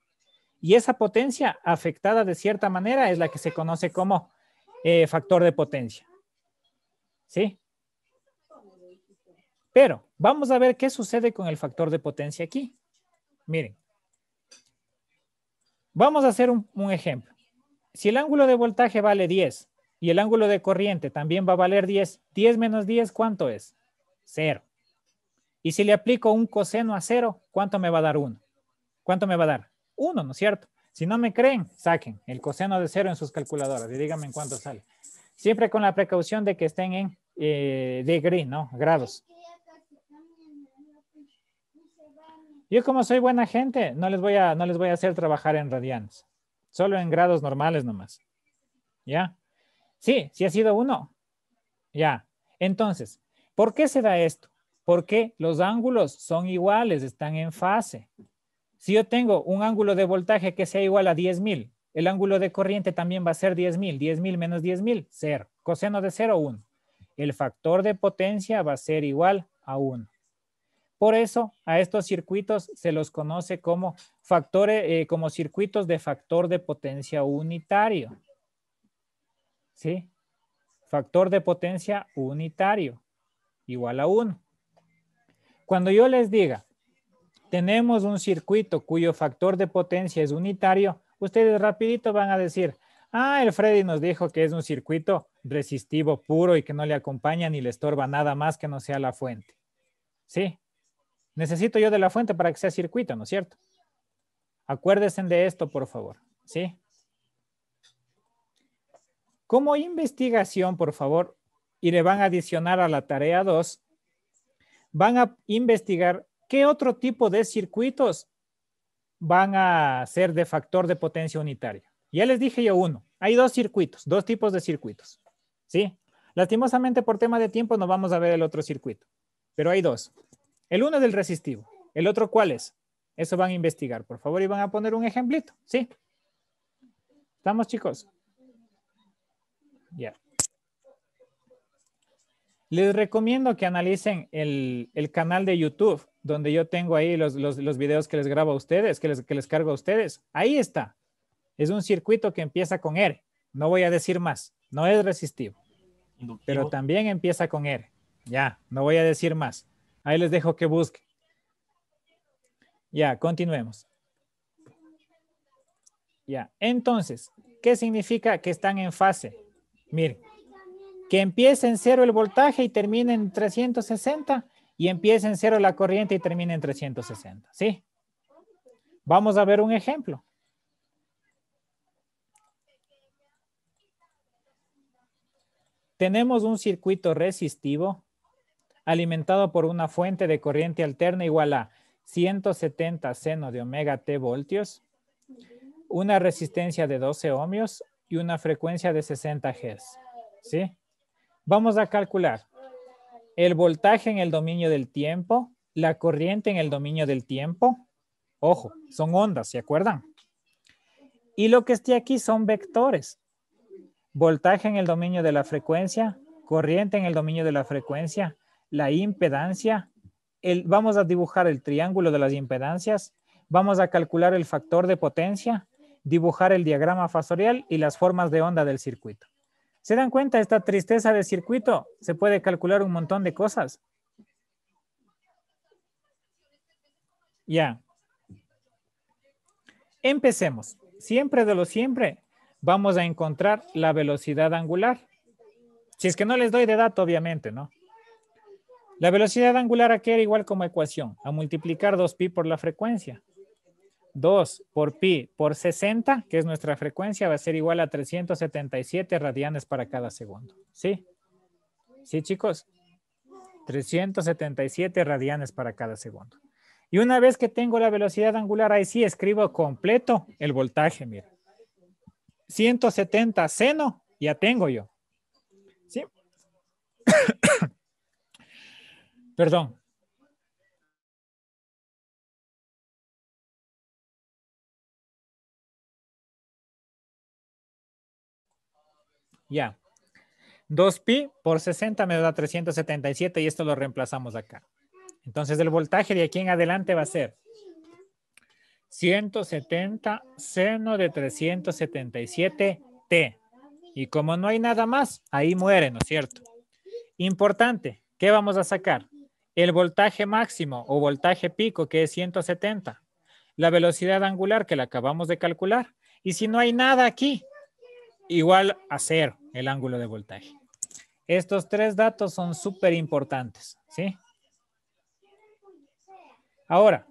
Y esa potencia afectada de cierta manera es la que se conoce como factor de potencia, ¿sí? Pero vamos a ver qué sucede con el factor de potencia aquí. Miren. Vamos a hacer un ejemplo. Si el ángulo de voltaje vale 10 y el ángulo de corriente también va a valer 10, 10 menos 10, ¿cuánto es? 0. Y si le aplico un coseno a 0, ¿cuánto me va a dar 1? ¿Cuánto me va a dar? 1, ¿no es cierto? Si no me creen, saquen el coseno de 0 en sus calculadoras y díganme en cuánto sale. Siempre con la precaución de que estén en degree, ¿no? Grados. Yo como soy buena gente, no les voy a hacer trabajar en radianes. Solo en grados normales nomás. ¿Ya? Sí ha sido 1. Ya. Entonces, ¿por qué se da esto? Porque los ángulos son iguales, están en fase. Si yo tengo un ángulo de voltaje que sea igual a 10.000, el ángulo de corriente también va a ser 10.000. 10.000 menos 10.000, 0. Coseno de 0, 1. El factor de potencia va a ser igual a 1. Por eso, a estos circuitos se los conoce como circuitos de factor de potencia unitario. ¿Sí? Factor de potencia unitario, igual a 1. Cuando yo les diga, tenemos un circuito cuyo factor de potencia es unitario, ustedes rapidito van a decir, el Freddy nos dijo que es un circuito resistivo puro y que no le acompaña ni le estorba nada más que no sea la fuente. ¿Sí? Necesito yo de la fuente para que sea circuito, ¿no es cierto? Acuérdense de esto, por favor. ¿Sí? Como investigación, por favor, y le van a adicionar a la tarea 2, van a investigar qué otro tipo de circuitos van a ser de factor de potencia unitario. Ya les dije yo uno. Hay dos circuitos, dos tipos de circuitos. ¿Sí? Lastimosamente, por tema de tiempo, no vamos a ver el otro circuito. Pero hay dos. El uno es el resistivo. ¿El otro cuál es? Eso van a investigar, por favor, y van a poner un ejemplito. ¿Sí? ¿Estamos, chicos? Ya. Les recomiendo que analicen el canal de YouTube, donde yo tengo ahí los videos que les grabo a ustedes, que les cargo a ustedes. Ahí está. Es un circuito que empieza con R. No voy a decir más. No es resistivo. Inductivo. pero también empieza con R. Ya, no voy a decir más. Ahí les dejo que busquen. Ya, continuemos. Ya, entonces, ¿qué significa que están en fase? Miren, que empiece en 0 el voltaje y termine en 360 y empiece en 0 la corriente y termine en 360, ¿sí? Vamos a ver un ejemplo. Tenemos un circuito resistivo alimentado por una fuente de corriente alterna igual a 170 seno de omega t voltios, una resistencia de 12 ohmios y una frecuencia de 60 Hz, ¿sí? Vamos a calcular el voltaje en el dominio del tiempo, la corriente en el dominio del tiempo. Ojo, son ondas, ¿se acuerdan? Y lo que esté aquí son vectores. Voltaje en el dominio de la frecuencia, corriente en el dominio de la frecuencia, la impedancia. Vamos a dibujar el triángulo de las impedancias. Vamos a calcular el factor de potencia, dibujar el diagrama fasorial y las formas de onda del circuito. ¿Se dan cuenta? Esta tristeza de circuito se puede calcular un montón de cosas. Ya. Empecemos. Siempre de lo siempre vamos a encontrar la velocidad angular. Si es que no les doy de dato, obviamente, ¿no? La velocidad angular aquí era igual como ecuación, a multiplicar 2pi por la frecuencia. 2 por pi por 60, que es nuestra frecuencia, va a ser igual a 377 radianes para cada segundo. ¿Sí? ¿Sí, chicos? 377 radianes para cada segundo. Y una vez que tengo la velocidad angular, ahí sí escribo completo el voltaje, mira. 170 seno, ya tengo yo. ¿Sí? Perdón. Ya. 2pi por 60 me da 377 y esto lo reemplazamos acá. Entonces el voltaje de aquí en adelante va a ser 170 seno de 377 T. Y como no hay nada más, ahí muere, ¿no es cierto? Importante, ¿qué vamos a sacar? El voltaje máximo o voltaje pico, que es 170. La velocidad angular, que la acabamos de calcular. Y si no hay nada aquí, igual a 0 el ángulo de voltaje. Estos tres datos son súper importantes, ¿sí? Ahora,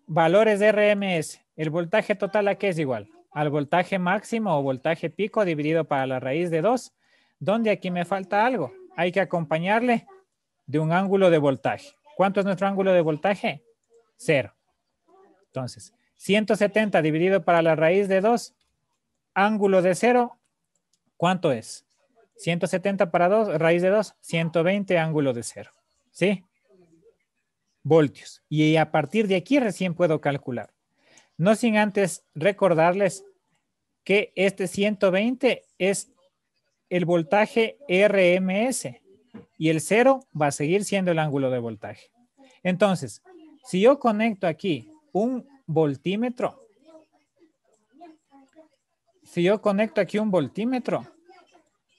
valores de RMS. El voltaje total, ¿a qué es igual? Al voltaje máximo o voltaje pico dividido para la raíz de 2, donde aquí me falta algo. Hay que acompañarle de un ángulo de voltaje. ¿Cuánto es nuestro ángulo de voltaje? 0. Entonces, 170 dividido para la raíz de 2, ángulo de 0, ¿cuánto es? 170 para 2, raíz de 2, 120 ángulo de 0. ¿Sí? Voltios. Y a partir de aquí recién puedo calcular. No sin antes recordarles que este 120 es el voltaje RMS y el 0 va a seguir siendo el ángulo de voltaje. Entonces, si yo conecto aquí un voltímetro,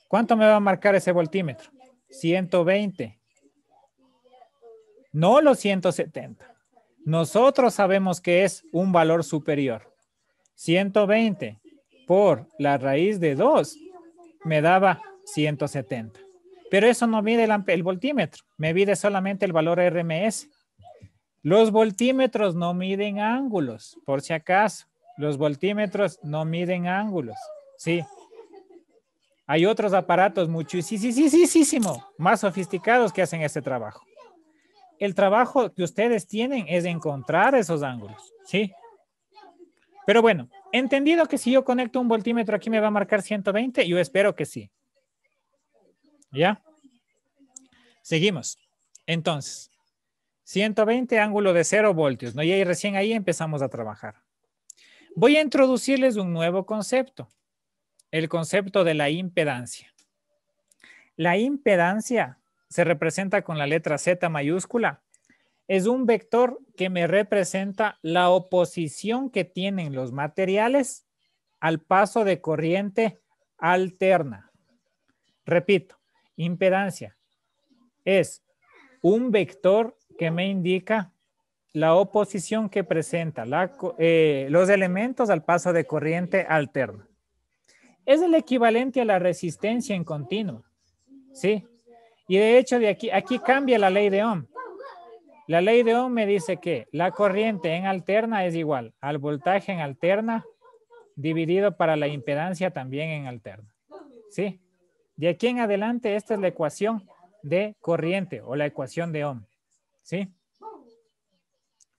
¿cuánto me va a marcar ese voltímetro? 120. No los 170. Nosotros sabemos que es un valor superior. 120 por la raíz de 2 me daba 170. Pero eso no mide el voltímetro, me mide solamente el valor RMS. Los voltímetros no miden ángulos, por si acaso. Los voltímetros no miden ángulos, ¿sí? Hay otros aparatos muchísimo más sofisticados que hacen este trabajo. El trabajo que ustedes tienen es encontrar esos ángulos, ¿sí? Pero bueno, entendido que si yo conecto un voltímetro aquí me va a marcar 120, yo espero que sí. ¿Ya? Seguimos. Entonces, 120 ángulo de 0 voltios, ¿no? Y ahí recién ahí empezamos a trabajar. Voy a introducirles un nuevo concepto, el concepto de la impedancia. La impedancia se representa con la letra Z mayúscula. Es un vector que me representa la oposición que tienen los materiales al paso de corriente alterna. Repito, impedancia es un vector que me indica la oposición que presenta los elementos al paso de corriente alterna. Es el equivalente a la resistencia en continuo, ¿sí? Y de hecho de aquí cambia la ley de Ohm. La ley de Ohm me dice que la corriente en alterna es igual al voltaje en alterna dividido para la impedancia también en alterna, ¿sí? De aquí en adelante esta es la ecuación de corriente o la ecuación de Ohm, ¿sí?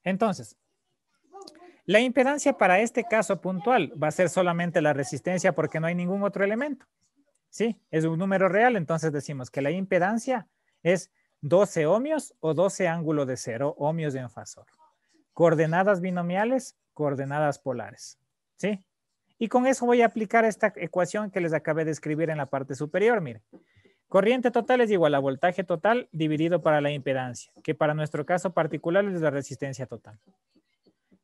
Entonces, la impedancia para este caso puntual va a ser solamente la resistencia porque no hay ningún otro elemento, ¿sí? Es un número real, entonces decimos que la impedancia es 12 ohmios o 12 ángulo de 0 ohmios en fasor. Coordenadas binomiales, coordenadas polares, ¿sí? Y con eso voy a aplicar esta ecuación que les acabé de escribir en la parte superior, miren. Corriente total es igual a voltaje total dividido para la impedancia, que para nuestro caso particular es la resistencia total.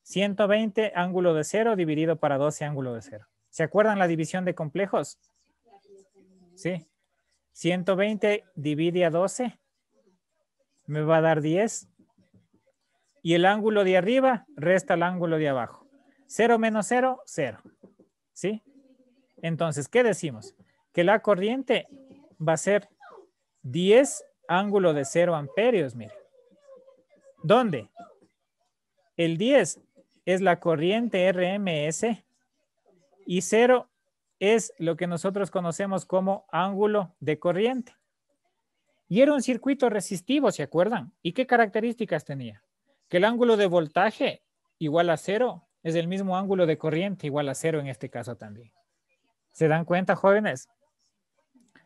120 ángulo de 0 dividido para 12 ángulo de 0. ¿Se acuerdan la división de complejos? Sí. 120 divide a 12 me va a dar 10. Y el ángulo de arriba resta el ángulo de abajo. 0 menos 0, 0. ¿Sí? Entonces, ¿qué decimos? Que la corriente va a ser 10 ángulo de 0 amperios, mire. ¿Dónde? El 10 es la corriente RMS y 0 es lo que nosotros conocemos como ángulo de corriente. Y era un circuito resistivo, ¿se acuerdan? ¿Y qué características tenía? Que el ángulo de voltaje igual a 0 es el mismo ángulo de corriente igual a 0 en este caso también. ¿Se dan cuenta, jóvenes?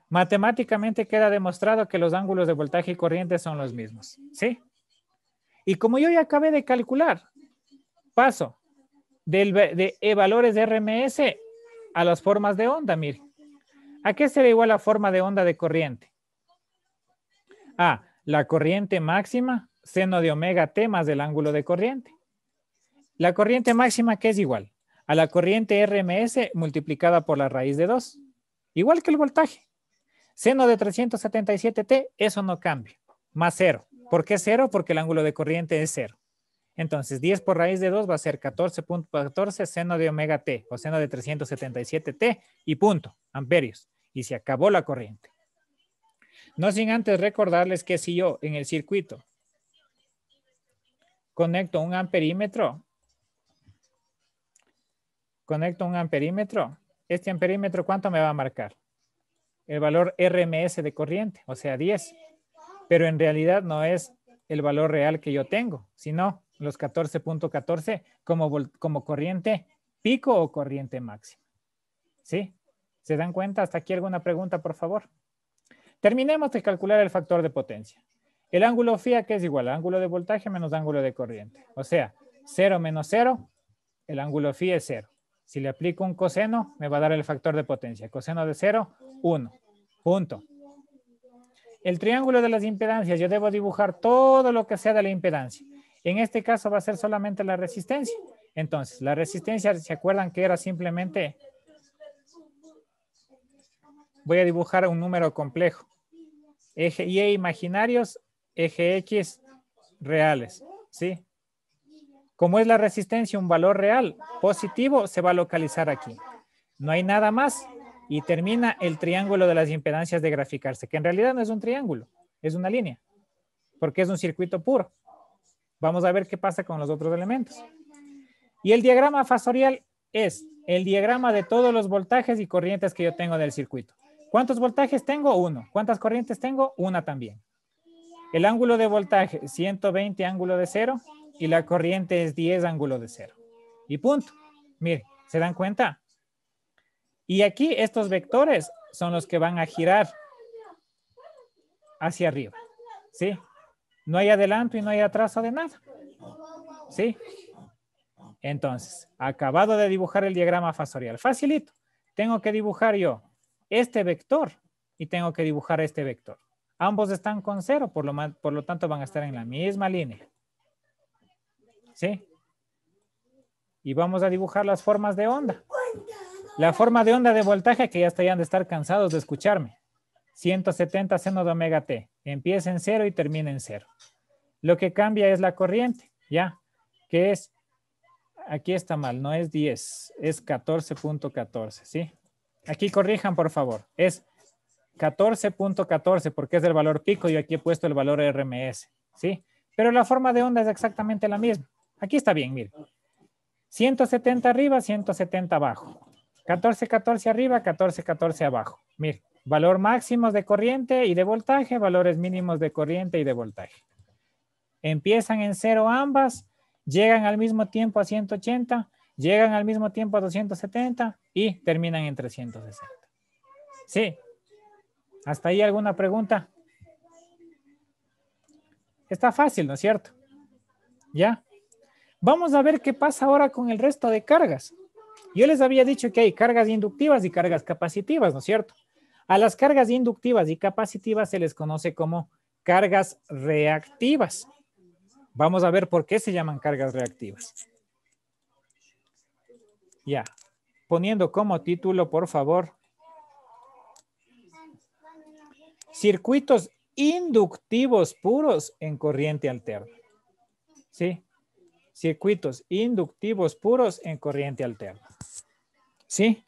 Matemáticamente queda demostrado que los ángulos de voltaje y corriente son los mismos, ¿sí? Y como yo ya acabé de calcular, paso de valores de RMS a las formas de onda, mire. ¿A qué será igual la forma de onda de corriente? A, la corriente máxima, seno de omega t más el ángulo de corriente. La corriente máxima, ¿qué es igual? A la corriente RMS multiplicada por la raíz de 2. Igual que el voltaje. Seno de 377t, eso no cambia. Más 0. ¿Por qué 0? Porque el ángulo de corriente es 0. Entonces, 10 por raíz de 2 va a ser 14.14 seno de omega t, o seno de 377t, y punto, amperios. Y se acabó la corriente. No sin antes recordarles que si yo en el circuito conecto un amperímetro, este amperímetro, ¿cuánto me va a marcar? El valor RMS de corriente, o sea, 10. Pero en realidad no es el valor real que yo tengo, sino los 14.14 como corriente pico o corriente máxima. ¿Sí? ¿Se dan cuenta? ¿Hasta aquí alguna pregunta, por favor? Terminemos de calcular el factor de potencia. El ángulo φ, que es igual al ángulo de voltaje menos ángulo de corriente. O sea, 0 menos 0, el ángulo φ es 0. Si le aplico un coseno, me va a dar el factor de potencia. Coseno de 0, 1. Punto. El triángulo de las impedancias, yo debo dibujar todo lo que sea de la impedancia. En este caso va a ser solamente la resistencia. Entonces, la resistencia, ¿se acuerdan que era simplemente? Voy a dibujar un número complejo. Eje Y imaginarios, eje X reales, ¿sí? Como es la resistencia un valor real positivo, se va a localizar aquí. No hay nada más y termina el triángulo de las impedancias de graficarse, que en realidad no es un triángulo, es una línea, porque es un circuito puro. Vamos a ver qué pasa con los otros elementos. Y el diagrama fasorial es el diagrama de todos los voltajes y corrientes que yo tengo del circuito. ¿Cuántos voltajes tengo? 1. ¿Cuántas corrientes tengo? 1 también. El ángulo de voltaje, 120 ángulo de 0, y la corriente es 10 ángulo de 0. Y punto. Miren, ¿se dan cuenta? Y aquí estos vectores son los que van a girar hacia arriba. ¿Sí? No hay adelanto y no hay atraso de nada. ¿Sí? Entonces, acabado de dibujar el diagrama fasorial. Facilito. Tengo que dibujar yo este vector y tengo que dibujar este vector. Ambos están con 0, por lo tanto van a estar en la misma línea. ¿Sí? Y vamos a dibujar las formas de onda. La forma de onda de voltaje, que ya han de estar cansados de escucharme. 170 seno de omega t. Empieza en 0 y termina en 0. Lo que cambia es la corriente, ¿ya? Que es, aquí está mal, no es 10, es 14.14, ¿sí? Aquí corrijan, por favor. Es 14.14 porque es el valor pico y aquí he puesto el valor RMS, ¿sí? Pero la forma de onda es exactamente la misma. Aquí está bien, miren. 170 arriba, 170 abajo. 14, 14 arriba, 14, 14 abajo. Miren, valor máximo de corriente y de voltaje, valores mínimos de corriente y de voltaje. Empiezan en 0 ambas, llegan al mismo tiempo a 180, llegan al mismo tiempo a 270 y terminan en 360. ¿Sí? ¿Hasta ahí alguna pregunta? Está fácil, ¿no es cierto? ¿Ya? Vamos a ver qué pasa ahora con el resto de cargas. Yo les había dicho que hay cargas inductivas y cargas capacitivas, ¿no es cierto? A las cargas inductivas y capacitivas se les conoce como cargas reactivas. Vamos a ver por qué se llaman cargas reactivas. Ya. Poniendo como título, por favor, circuitos inductivos puros en corriente alterna. ¿Sí? Circuitos inductivos puros en corriente alterna. ¿Sí?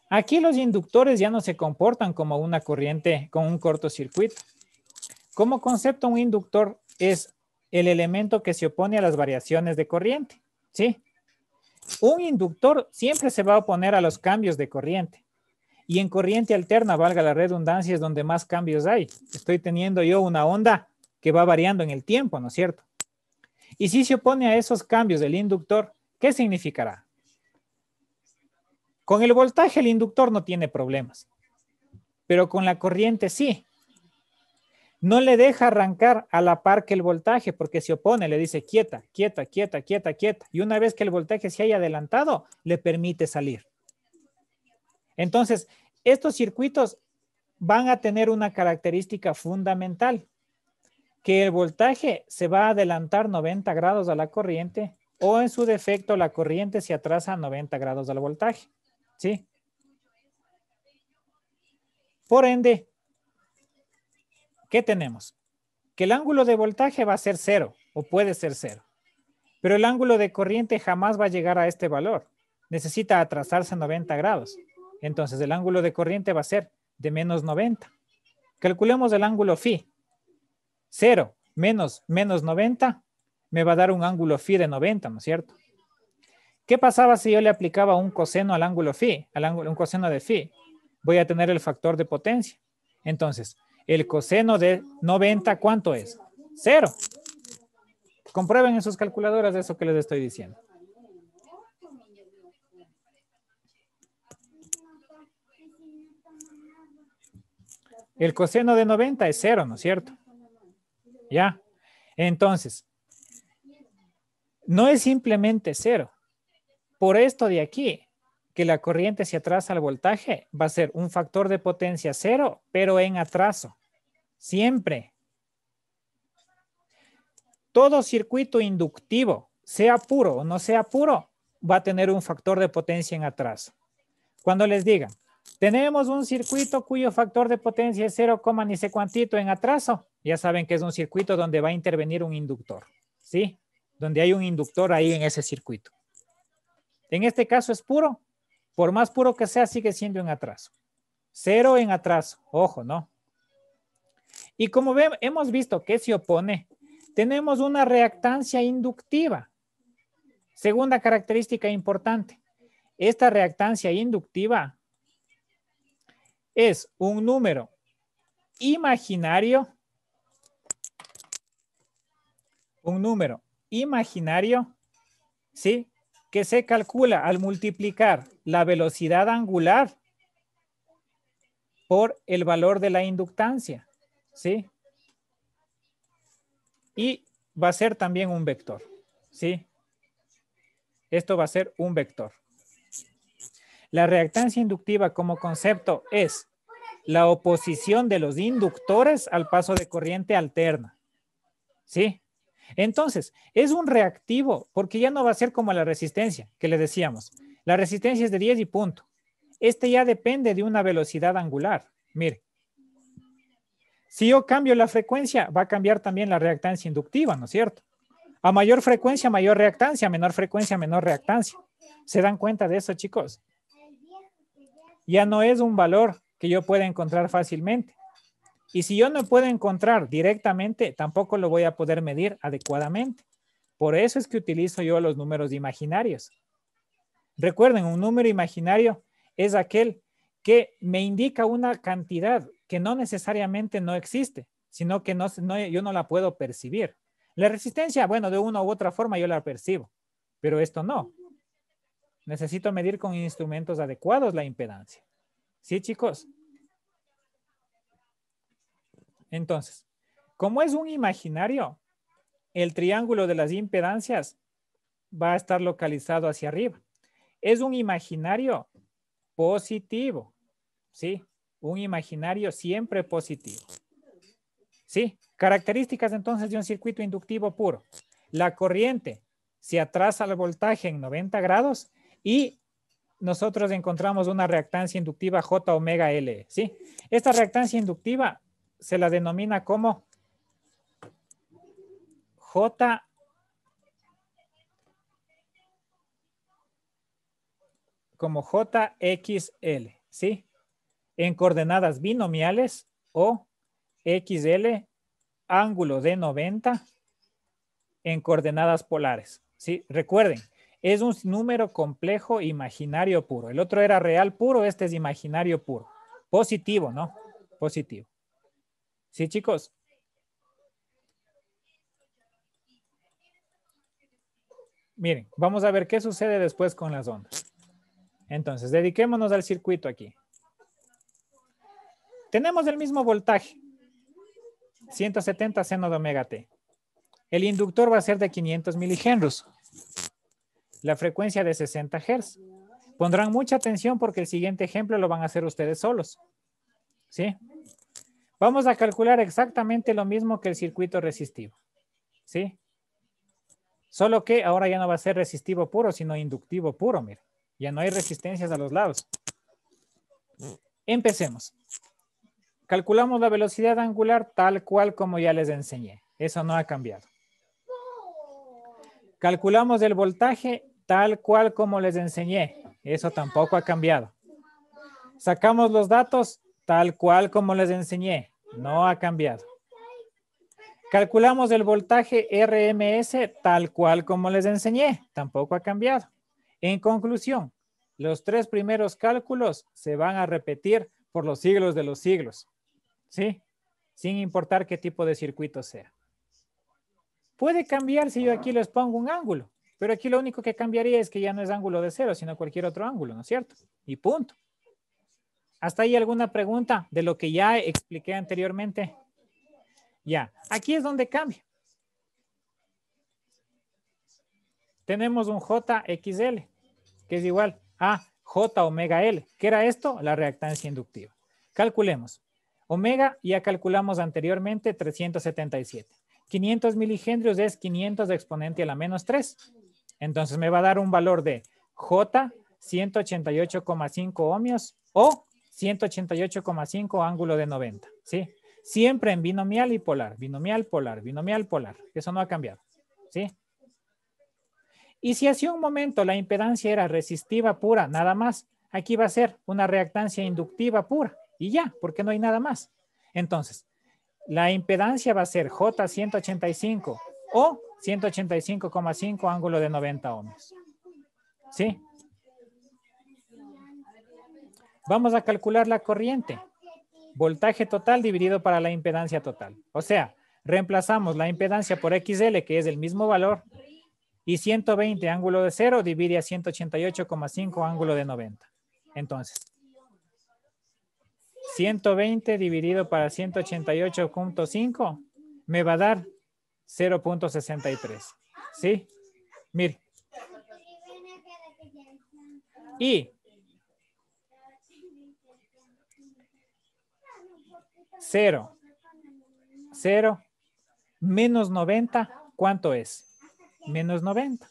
Aquí los inductores ya no se comportan como una corriente con un cortocircuito. Como concepto, un inductor es el elemento que se opone a las variaciones de corriente. ¿Sí? Un inductor siempre se va a oponer a los cambios de corriente. Y en corriente alterna, valga la redundancia, es donde más cambios hay. Estoy teniendo yo una onda que va variando en el tiempo, ¿no es cierto? Y si se opone a esos cambios del inductor, ¿qué significará? Con el voltaje el inductor no tiene problemas, pero con la corriente sí. No le deja arrancar a la par que el voltaje porque se opone, le dice quieta, quieta, quieta, quieta, quieta. Y una vez que el voltaje se haya adelantado, le permite salir. Entonces, estos circuitos van a tener una característica fundamental, que el voltaje se va a adelantar 90 grados a la corriente o en su defecto la corriente se atrasa 90 grados al voltaje. ¿Sí? Por ende, ¿qué tenemos? Que el ángulo de voltaje va a ser 0 o puede ser 0, pero el ángulo de corriente jamás va a llegar a este valor. Necesita atrasarse 90 grados. Entonces el ángulo de corriente va a ser de menos 90. Calculemos el ángulo phi. 0 menos 90 me va a dar un ángulo phi de 90, ¿no es cierto? ¿Qué pasaba si yo le aplicaba un coseno al ángulo phi, un coseno de phi? Voy a tener el factor de potencia. Entonces, el coseno de 90, ¿cuánto es? 0. Comprueben en sus calculadoras eso que les estoy diciendo. El coseno de 90 es 0, ¿no es cierto? ¿Ya? Entonces, no es simplemente 0. Por esto de aquí, que la corriente se atrasa al voltaje, va a ser un factor de potencia 0, pero en atraso. Siempre. Todo circuito inductivo, sea puro o no sea puro, va a tener un factor de potencia en atraso. Cuando les digan, tenemos un circuito cuyo factor de potencia es 0, ni sé cuantito en atraso, ya saben que es un circuito donde va a intervenir un inductor, ¿sí? Donde hay un inductor ahí en ese circuito. En este caso es puro. Por más puro que sea, sigue siendo en atraso. 0 en atraso. Ojo, ¿no? Y como hemos visto que se opone, tenemos una reactancia inductiva. Segunda característica importante. Esta reactancia inductiva es un número imaginario. Un número imaginario, ¿sí? Que se calcula al multiplicar la velocidad angular por el valor de la inductancia, ¿sí? Y va a ser también un vector, ¿sí? Esto va a ser un vector. La reactancia inductiva como concepto es la oposición de los inductores al paso de corriente alterna, ¿sí? Entonces, es un reactivo porque ya no va a ser como la resistencia que le decíamos. La resistencia es de 10 y punto. Este ya depende de una velocidad angular. Mire, si yo cambio la frecuencia, va a cambiar también la reactancia inductiva, ¿no es cierto? A mayor frecuencia, mayor reactancia, a menor frecuencia, menor reactancia. ¿Se dan cuenta de eso, chicos? Ya no es un valor que yo pueda encontrar fácilmente. Y si yo no puedo encontrar directamente, tampoco lo voy a poder medir adecuadamente. Por eso es que utilizo yo los números imaginarios. Recuerden, un número imaginario es aquel que me indica una cantidad que no necesariamente no existe, sino que yo no la puedo percibir. La resistencia, bueno, de una u otra forma yo la percibo, pero esto no. Necesito medir con instrumentos adecuados la impedancia. ¿Sí, chicos? Entonces, como es un imaginario, el triángulo de las impedancias va a estar localizado hacia arriba. Es un imaginario positivo, ¿sí? Un imaginario siempre positivo. ¿Sí? Características entonces de un circuito inductivo puro. La corriente se atrasa al voltaje en 90 grados y nosotros encontramos una reactancia inductiva J omega L, ¿sí? Esta reactancia inductiva se la denomina como JXL, ¿sí? En coordenadas binomiales o XL, ángulo de 90 en coordenadas polares, ¿sí? Recuerden, es un número complejo imaginario puro. El otro era real puro, este es imaginario puro. Positivo, ¿no? Positivo. ¿Sí, chicos? Miren, vamos a ver qué sucede después con las ondas. Entonces, dediquémonos al circuito aquí. Tenemos el mismo voltaje, 170 seno de omega t. El inductor va a ser de 500 milihenrios. La frecuencia de 60 Hz. Pondrán mucha atención porque el siguiente ejemplo lo van a hacer ustedes solos. ¿Sí? Vamos a calcular exactamente lo mismo que el circuito resistivo. ¿Sí? Solo que ahora ya no va a ser resistivo puro, sino inductivo puro, miren. Ya no hay resistencias a los lados. Empecemos. Calculamos la velocidad angular tal cual como ya les enseñé. Eso no ha cambiado. Calculamos el voltaje tal cual como les enseñé. Eso tampoco ha cambiado. Sacamos los datos tal cual como les enseñé. No ha cambiado. Calculamos el voltaje RMS tal cual como les enseñé. Tampoco ha cambiado. En conclusión, los tres primeros cálculos se van a repetir por los siglos de los siglos. ¿Sí? Sin importar qué tipo de circuito sea. Puede cambiar si yo aquí les pongo un ángulo, pero aquí lo único que cambiaría es que ya no es ángulo de cero, sino cualquier otro ángulo, ¿no es cierto? Y punto. ¿Hasta ahí alguna pregunta de lo que ya expliqué anteriormente? Ya, aquí es donde cambia. Tenemos un JXL, que es igual a J omega L. ¿Qué era esto? La reactancia inductiva. Calculemos. Omega ya calculamos anteriormente 377. 500 milihenrios es 500 de exponente a la menos 3. Entonces me va a dar un valor de J 188,5 ohmios o 188,5 ángulo de 90. ¿Sí? Siempre en binomial y polar. Binomial, polar, binomial, polar. Eso no ha cambiado. ¿Sí? Y si hace un momento la impedancia era resistiva pura, nada más, aquí va a ser una reactancia inductiva pura. Y ya, porque no hay nada más. Entonces, la impedancia va a ser J 185 o 185,5 ángulo de 90 ohmios. ¿Sí? Vamos a calcular la corriente. Voltaje total dividido para la impedancia total. O sea, reemplazamos la impedancia por XL, que es el mismo valor, y 120 ángulo de 0 divide a 188,5 ángulo de 90. Entonces, 120 dividido para 188,5 me va a dar 0.63. ¿Sí? Mire. Y 0, menos 90, ¿cuánto es? Menos 90.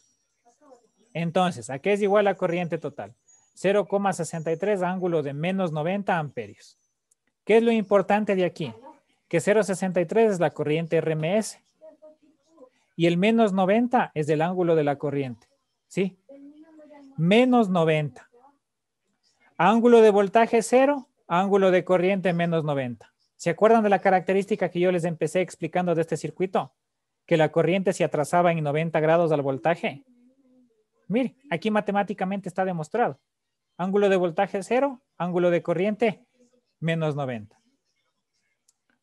Entonces, ¿a qué es igual la corriente total? 0,63 ángulo de menos 90 amperios. ¿Qué es lo importante de aquí? Que 0,63 es la corriente RMS y el menos 90 es el ángulo de la corriente. ¿Sí? Menos 90. Ángulo de voltaje 0, ángulo de corriente menos 90. ¿Se acuerdan de la característica que yo les empecé explicando de este circuito? Que la corriente se atrasaba en 90 grados al voltaje. Mire, aquí matemáticamente está demostrado. Ángulo de voltaje 0, ángulo de corriente menos 90.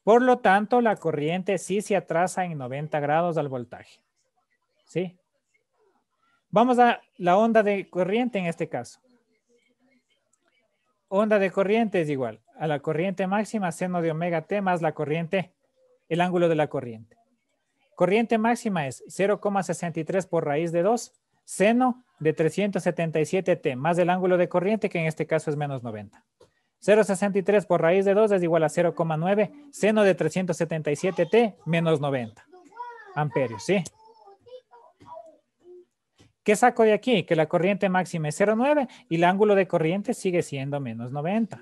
Por lo tanto, la corriente sí se atrasa en 90 grados al voltaje. ¿Sí? Vamos a la onda de corriente en este caso. Onda de corriente es igual a la corriente máxima seno de omega t más la corriente, el ángulo de la corriente. Corriente máxima es 0,63 por raíz de 2, seno de 377t más el ángulo de corriente que en este caso es menos 90. 0,63 por raíz de 2 es igual a 0,9 seno de 377t menos 90 amperios, ¿sí? ¿Qué saco de aquí? Que la corriente máxima es 0,9 y el ángulo de corriente sigue siendo menos 90.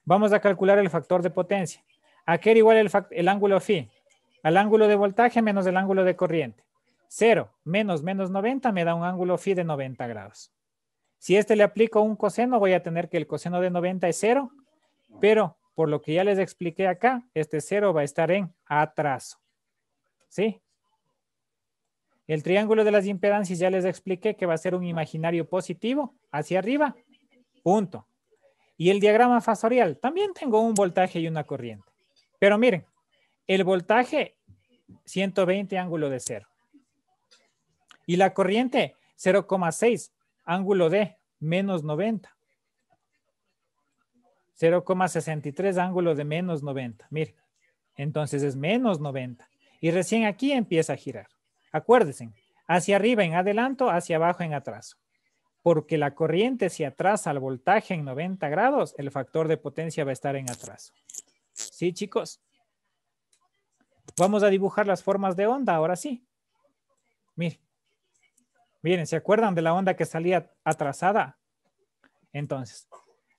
Vamos a calcular el factor de potencia. ¿A qué era igual el ángulo phi? Al ángulo de voltaje menos el ángulo de corriente. 0 menos menos 90 me da un ángulo phi de 90 grados. Si este le aplico un coseno, voy a tener que el coseno de 90 es 0, pero por lo que ya les expliqué acá, este 0 va a estar en atraso. ¿Sí? El triángulo de las impedancias ya les expliqué que va a ser un imaginario positivo hacia arriba, punto. Y el diagrama fasorial, también tengo un voltaje y una corriente. Pero miren, el voltaje 120 ángulo de 0. Y la corriente 0,6 ángulo de menos 90. 0,63 ángulo de menos 90. Miren, entonces es menos 90. Y recién aquí empieza a girar. Acuérdense, hacia arriba en adelanto, hacia abajo en atraso. Porque la corriente se atrasa al voltaje en 90 grados, el factor de potencia va a estar en atraso. ¿Sí, chicos? Vamos a dibujar las formas de onda, ahora sí. Miren. Miren, ¿se acuerdan de la onda que salía atrasada? Entonces,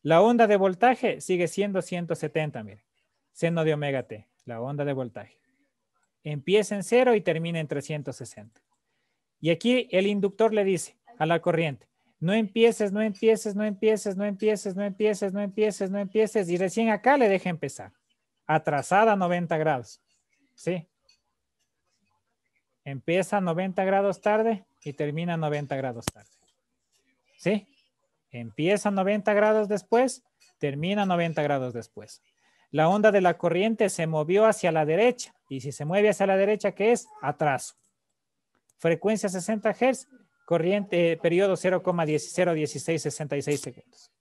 la onda de voltaje sigue siendo 170, miren. Seno de omega t, la onda de voltaje. Empieza en 0 y termina en 360. Y aquí el inductor le dice a la corriente, no empieces, no empieces, no empieces, no empieces, no empieces, no empieces, no empieces. Y recién acá le deja empezar. Atrasada 90 grados. ¿Sí? Empieza 90 grados tarde y termina 90 grados tarde. ¿Sí? Empieza 90 grados después, termina 90 grados después. La onda de la corriente se movió hacia la derecha. Y si se mueve hacia la derecha, ¿qué es? Atraso. Frecuencia 60 Hz, corriente, periodo 0,01666 segundos.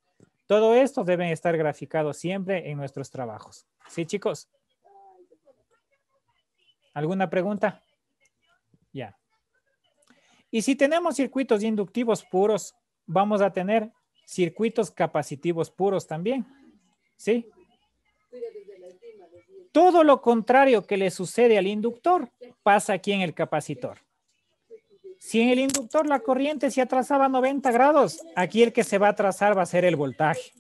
Todo esto debe estar graficado siempre en nuestros trabajos. ¿Sí, chicos? ¿Alguna pregunta? Ya. Y si tenemos circuitos inductivos puros, vamos a tener circuitos capacitivos puros también. ¿Sí? Todo lo contrario que le sucede al inductor pasa aquí en el capacitor. Si en el inductor la corriente se atrasaba 90 grados, aquí el que se va a atrasar va a ser el voltaje.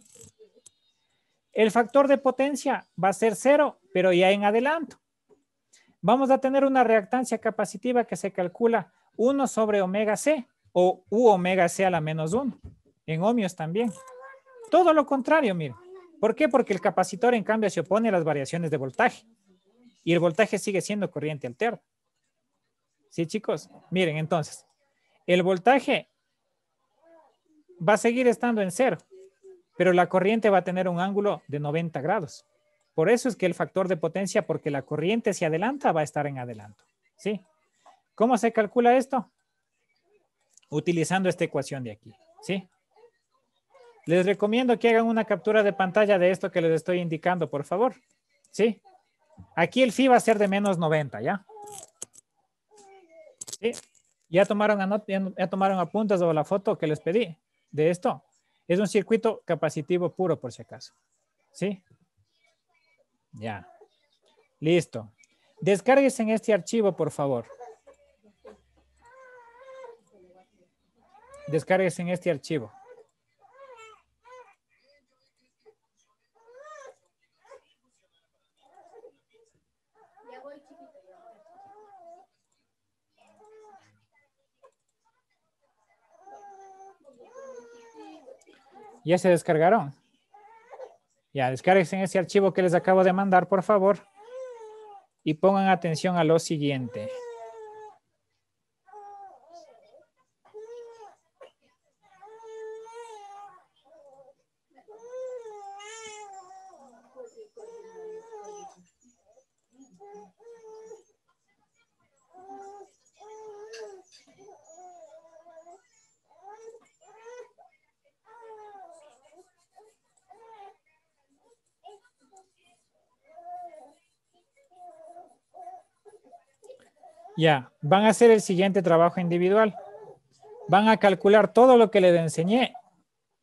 El factor de potencia va a ser 0, pero ya en adelanto. Vamos a tener una reactancia capacitiva que se calcula 1 sobre omega C o U omega C a la menos 1. En ohmios también. Todo lo contrario, miren. ¿Por qué? Porque el capacitor en cambio se opone a las variaciones de voltaje. Y el voltaje sigue siendo corriente alterna. ¿Sí, chicos? Miren, entonces, el voltaje va a seguir estando en 0, pero la corriente va a tener un ángulo de 90 grados. Por eso es que el factor de potencia, porque la corriente se adelanta, va a estar en adelanto. ¿Sí? ¿Cómo se calcula esto? Utilizando esta ecuación de aquí. ¿Sí? Les recomiendo que hagan una captura de pantalla de esto que les estoy indicando, por favor. ¿Sí? Aquí el phi va a ser de menos 90, ¿ya? ¿Sí? ¿Ya tomaron apuntes o la foto que les pedí de esto? Es un circuito capacitivo puro, por si acaso. ¿Sí? Ya. Listo. Descárguense en este archivo, por favor. Descárguese en este archivo. ¿Ya se descargaron? Ya, descárguense en ese archivo que les acabo de mandar, por favor. Y pongan atención a lo siguiente. Ya, van a hacer el siguiente trabajo individual. Van a calcular todo lo que les enseñé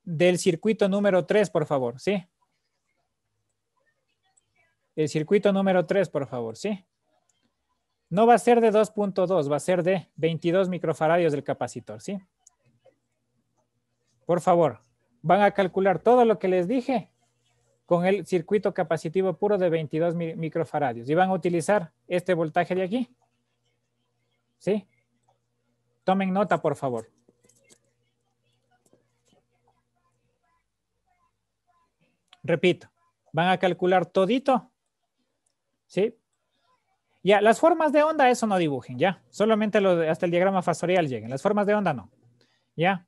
del circuito número 3, por favor, ¿sí? El circuito número 3, por favor, ¿sí? No va a ser de 2.2, va a ser de 22 microfaradios del capacitor, ¿sí? Por favor, van a calcular todo lo que les dije con el circuito capacitivo puro de 22 microfaradios y van a utilizar este voltaje de aquí. ¿Sí? Tomen nota, por favor. Repito, van a calcular todito. ¿Sí? Ya, las formas de onda, eso no dibujen, ya. Solamente hasta el diagrama fasorial lleguen. Las formas de onda no. Ya.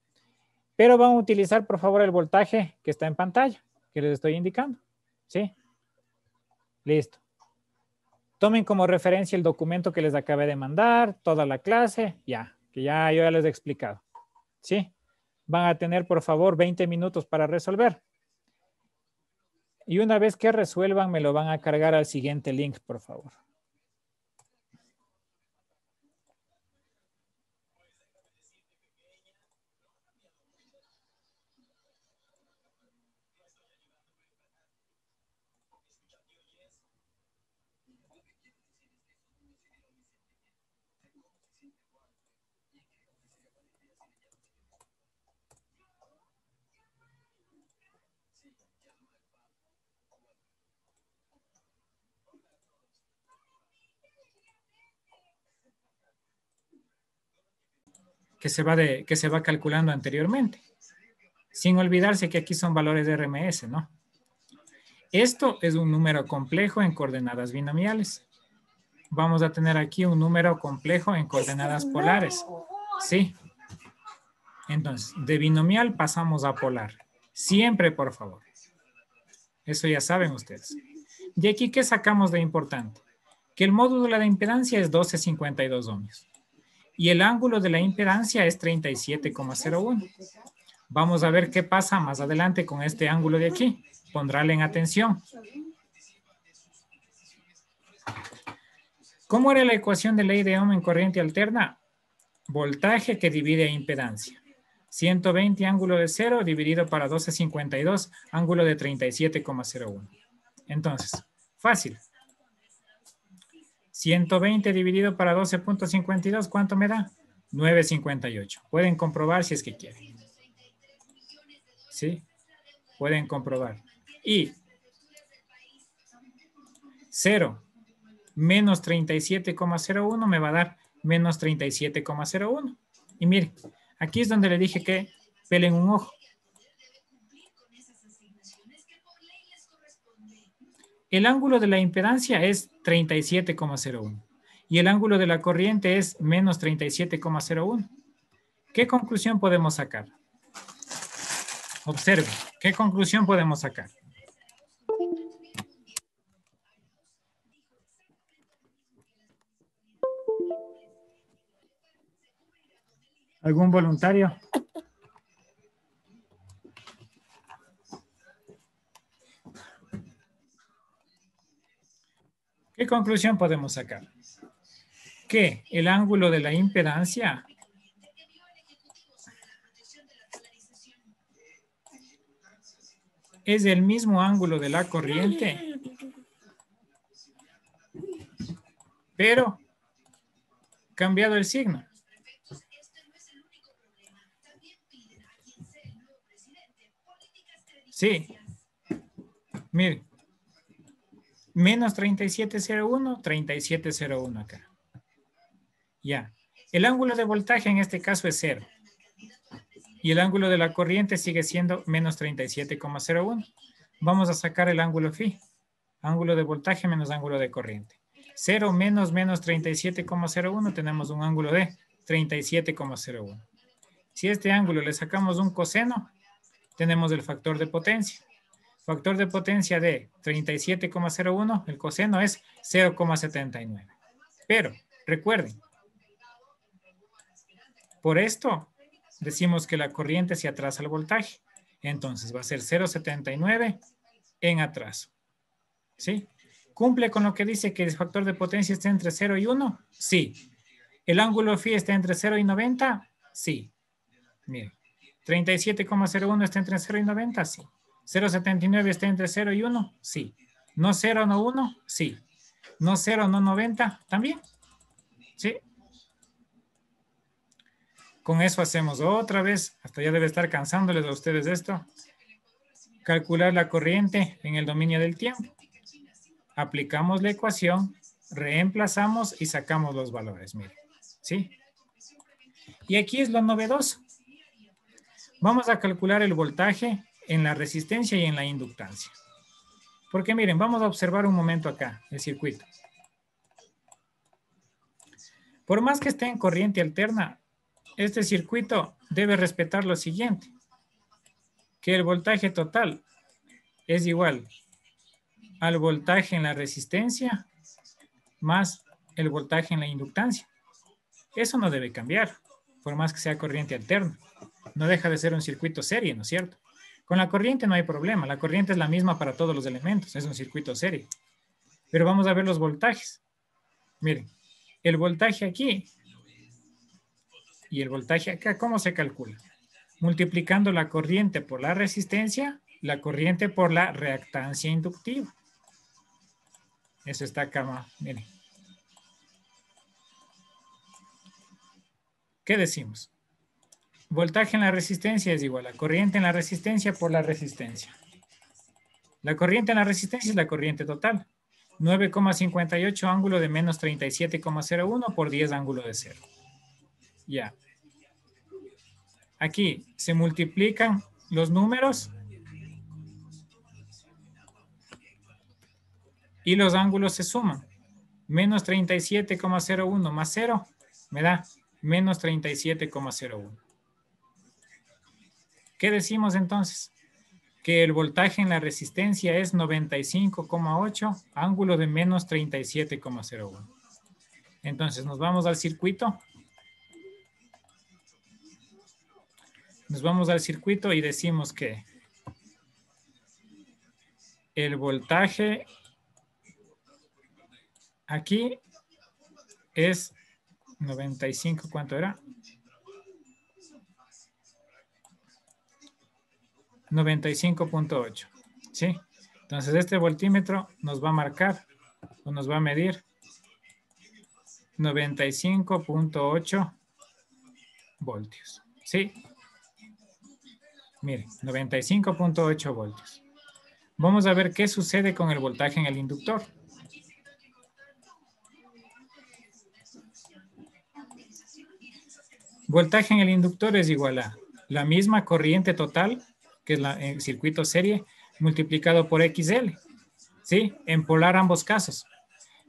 Pero van a utilizar, por favor, el voltaje que está en pantalla, que les estoy indicando. ¿Sí? Listo. Tomen como referencia el documento que les acabé de mandar, toda la clase, ya, que ya yo ya les he explicado. ¿Sí? Van a tener, por favor, 20 minutos para resolver. Y una vez que resuelvan, me lo van a cargar al siguiente link, por favor. Que se va calculando anteriormente. Sin olvidarse que aquí son valores de RMS, ¿no? Esto es un número complejo en coordenadas binomiales. Vamos a tener aquí un número complejo en coordenadas polares. ¿Sí? Entonces, de binomial pasamos a polar. Siempre, por favor. Eso ya saben ustedes. ¿Y aquí qué sacamos de importante? Que el módulo de la impedancia es 12,52 ohmios. Y el ángulo de la impedancia es 37,01. Vamos a ver qué pasa más adelante con este ángulo de aquí. Pondrle en atención. ¿Cómo era la ecuación de ley de Ohm en corriente alterna? Voltaje que divide a impedancia. 120 ángulo de 0 dividido para 12,52, ángulo de 37,01. Entonces, fácil. 120 dividido para 12,52, ¿cuánto me da? 9,58. Pueden comprobar si es que quieren. ¿Sí? Pueden comprobar. Y 0 menos 37,01 me va a dar menos 37,01. Y miren, aquí es donde le dije que pelen un ojo. El ángulo de la impedancia es 37,01 y el ángulo de la corriente es menos 37,01. ¿Qué conclusión podemos sacar? Observe, ¿qué conclusión podemos sacar? ¿Algún voluntario? ¿Qué conclusión podemos sacar? Que el ángulo de la impedancia es el mismo ángulo de la corriente, pero cambiado el signo. Sí. Mire. Menos 3701, 3701 acá. Ya. El ángulo de voltaje en este caso es 0. Y el ángulo de la corriente sigue siendo menos 37,01. Vamos a sacar el ángulo phi. Ángulo de voltaje menos ángulo de corriente. 0 menos 37,01 tenemos un ángulo de 37,01. Si a este ángulo le sacamos un coseno, tenemos el factor de potencia. Factor de potencia de 37,01, el coseno es 0,79. Pero, recuerden, por esto decimos que la corriente se atrasa al voltaje. Entonces va a ser 0,79 en atraso. ¿Sí? ¿Cumple con lo que dice que el factor de potencia está entre 0 y 1? Sí. ¿El ángulo phi está entre 0 y 90? Sí. Miren, 37,01 está entre 0 y 90? Sí. 0,79 está entre 0 y 1? Sí. ¿No 0, no 1? Sí. ¿No 0, no 90? ¿También? Sí. Con eso hacemos otra vez, hasta ya debe estar cansándoles a ustedes esto. Calcular la corriente en el dominio del tiempo. Aplicamos la ecuación, reemplazamos y sacamos los valores. Miren, ¿sí? Y aquí es lo novedoso. Vamos a calcular el voltaje en la resistencia y en la inductancia. Porque miren, vamos a observar un momento acá, el circuito. Por más que esté en corriente alterna, este circuito debe respetar lo siguiente, que el voltaje total es igual al voltaje en la resistencia más el voltaje en la inductancia. Eso no debe cambiar, por más que sea corriente alterna. No deja de ser un circuito serie, ¿no es cierto? Con la corriente no hay problema, la corriente es la misma para todos los elementos, es un circuito serie. Pero vamos a ver los voltajes. Miren, el voltaje aquí y el voltaje acá, ¿cómo se calcula? Multiplicando la corriente por la resistencia, la corriente por la reactancia inductiva. Eso está acá, miren. ¿Qué decimos? Voltaje en la resistencia es igual a corriente en la resistencia por la resistencia. La corriente en la resistencia es la corriente total. 9,58 ángulo de menos 37,01 por 10 ángulo de 0. Ya. Aquí se multiplican los números y los ángulos se suman. Menos 37,01 más 0 me da menos 37,01. ¿Qué decimos entonces? Que el voltaje en la resistencia es 95,8, ángulo de menos 37,01. Entonces nos vamos al circuito. Nos vamos al circuito y decimos que el voltaje aquí es 95, ¿cuánto era? 95,8, ¿sí? Entonces este voltímetro nos va a marcar o nos va a medir 95,8 voltios, ¿sí? Miren, 95,8 voltios. Vamos a ver qué sucede con el voltaje en el inductor. Voltaje en el inductor es igual a la misma corriente total, que es el circuito serie, multiplicado por XL, ¿sí? En polar ambos casos.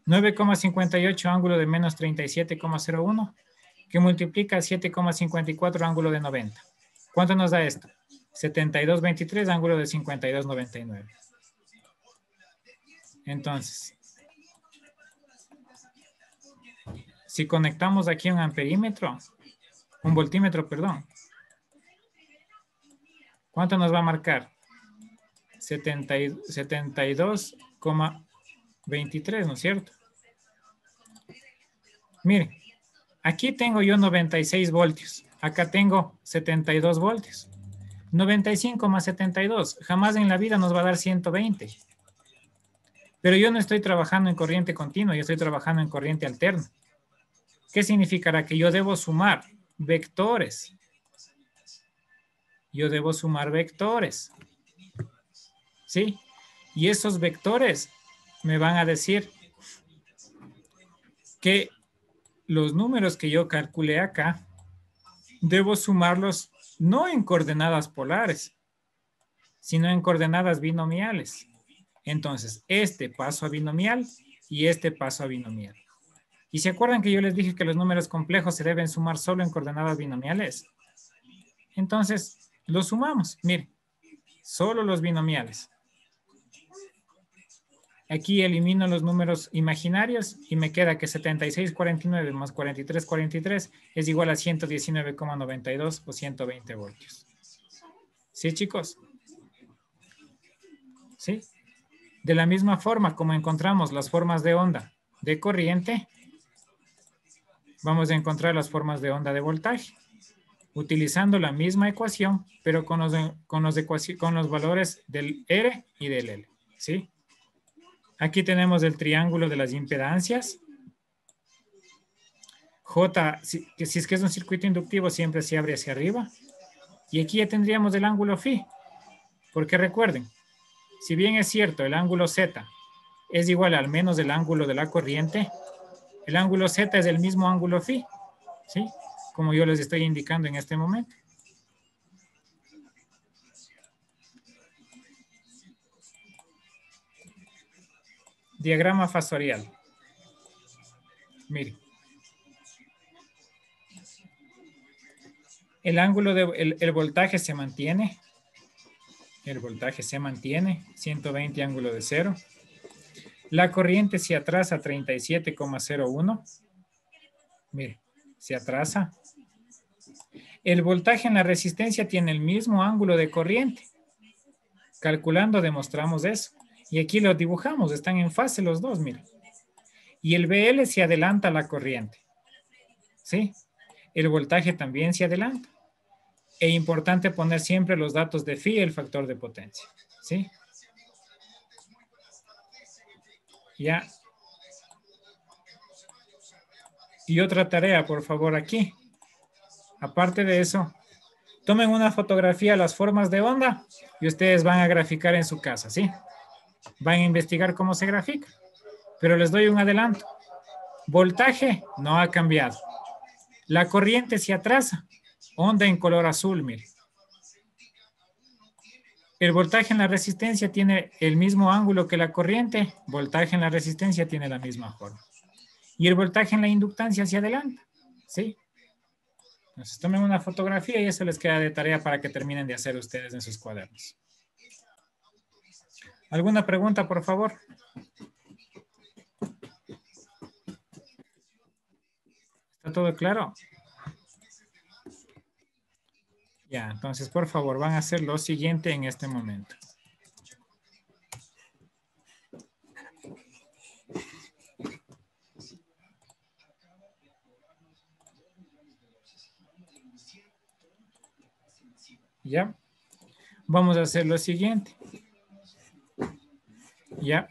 9,58 ángulo de menos 37,01, que multiplica 7,54 ángulo de 90. ¿Cuánto nos da esto? 72,23 ángulo de 52,99. Entonces, si conectamos aquí un amperímetro, un voltímetro, perdón, ¿cuánto nos va a marcar? 72,23, ¿no es cierto? Miren, aquí tengo yo 96 voltios. Acá tengo 72 voltios. 95 más 72. Jamás en la vida nos va a dar 120. Pero yo no estoy trabajando en corriente continua, yo estoy trabajando en corriente alterna. ¿Qué significará? Que yo debo sumar vectores. Yo debo sumar vectores. ¿sí? Y esos vectores me van a decir que los números que yo calculé acá, debo sumarlos no en coordenadas polares, sino en coordenadas binomiales. Entonces, este paso a binomial y este paso a binomial. ¿Y se acuerdan que yo les dije que los números complejos se deben sumar solo en coordenadas binomiales? Entonces, los sumamos. Miren, solo los binomiales. Aquí elimino los números imaginarios y me queda que 76,49 más 43,43 es igual a 119,92 o 120 voltios. ¿Sí, chicos? ¿Sí? De la misma forma como encontramos las formas de onda de corriente, vamos a encontrar las formas de onda de voltaje, utilizando la misma ecuación, pero con los valores del R y del L. ¿Sí? Aquí tenemos el triángulo de las impedancias. J, si es que es un circuito inductivo, siempre se abre hacia arriba. Y aquí ya tendríamos el ángulo phi. Porque recuerden, si bien es cierto, el ángulo Z es igual al menos el ángulo de la corriente, el ángulo Z es el mismo ángulo phi, ¿sí? Como yo les estoy indicando en este momento. Diagrama fasorial. Mire. El ángulo el voltaje se mantiene. El voltaje se mantiene. 120 ángulo de cero. La corriente se atrasa a 37,01. Mire, se atrasa. El voltaje en la resistencia tiene el mismo ángulo de corriente. Calculando demostramos eso. Y aquí lo dibujamos, están en fase los dos, miren. Y el BL se adelanta a la corriente. ¿Sí? El voltaje también se adelanta. E importante poner siempre los datos de phi y el factor de potencia. ¿Sí? Ya. Y otra tarea, por favor, aquí. Aparte de eso, tomen una fotografía de las formas de onda y ustedes van a graficar en su casa, ¿sí? Van a investigar cómo se grafica. Pero les doy un adelanto. Voltaje no ha cambiado. La corriente se atrasa. Onda en color azul, mire. El voltaje en la resistencia tiene el mismo ángulo que la corriente. Voltaje en la resistencia tiene la misma forma. Y el voltaje en la inductancia se adelanta. ¿Sí? Entonces tomen una fotografía y eso les queda de tarea para que terminen de hacer ustedes en sus cuadernos. ¿Alguna pregunta, por favor? ¿Está todo claro? Ya, entonces, por favor, van a hacer lo siguiente en este momento. ¿Ya? Vamos a hacer lo siguiente. ¿Ya?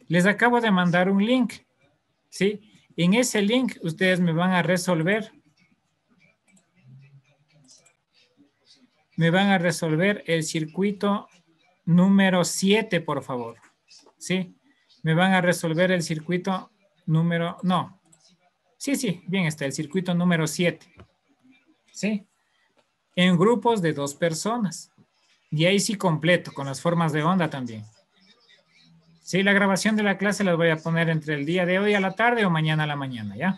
Les acabo de mandar un link. ¿Sí? En ese link ustedes me van a resolver. Me van a resolver el circuito número 7, por favor. ¿Sí? Me van a resolver el circuito número... No. Sí, bien está. El circuito número 7. ¿Sí? En grupos de 2 personas. Y ahí sí completo, con las formas de onda también. Sí, la grabación de la clase la voy a poner entre el día de hoy a la tarde o mañana a la mañana, ¿ya?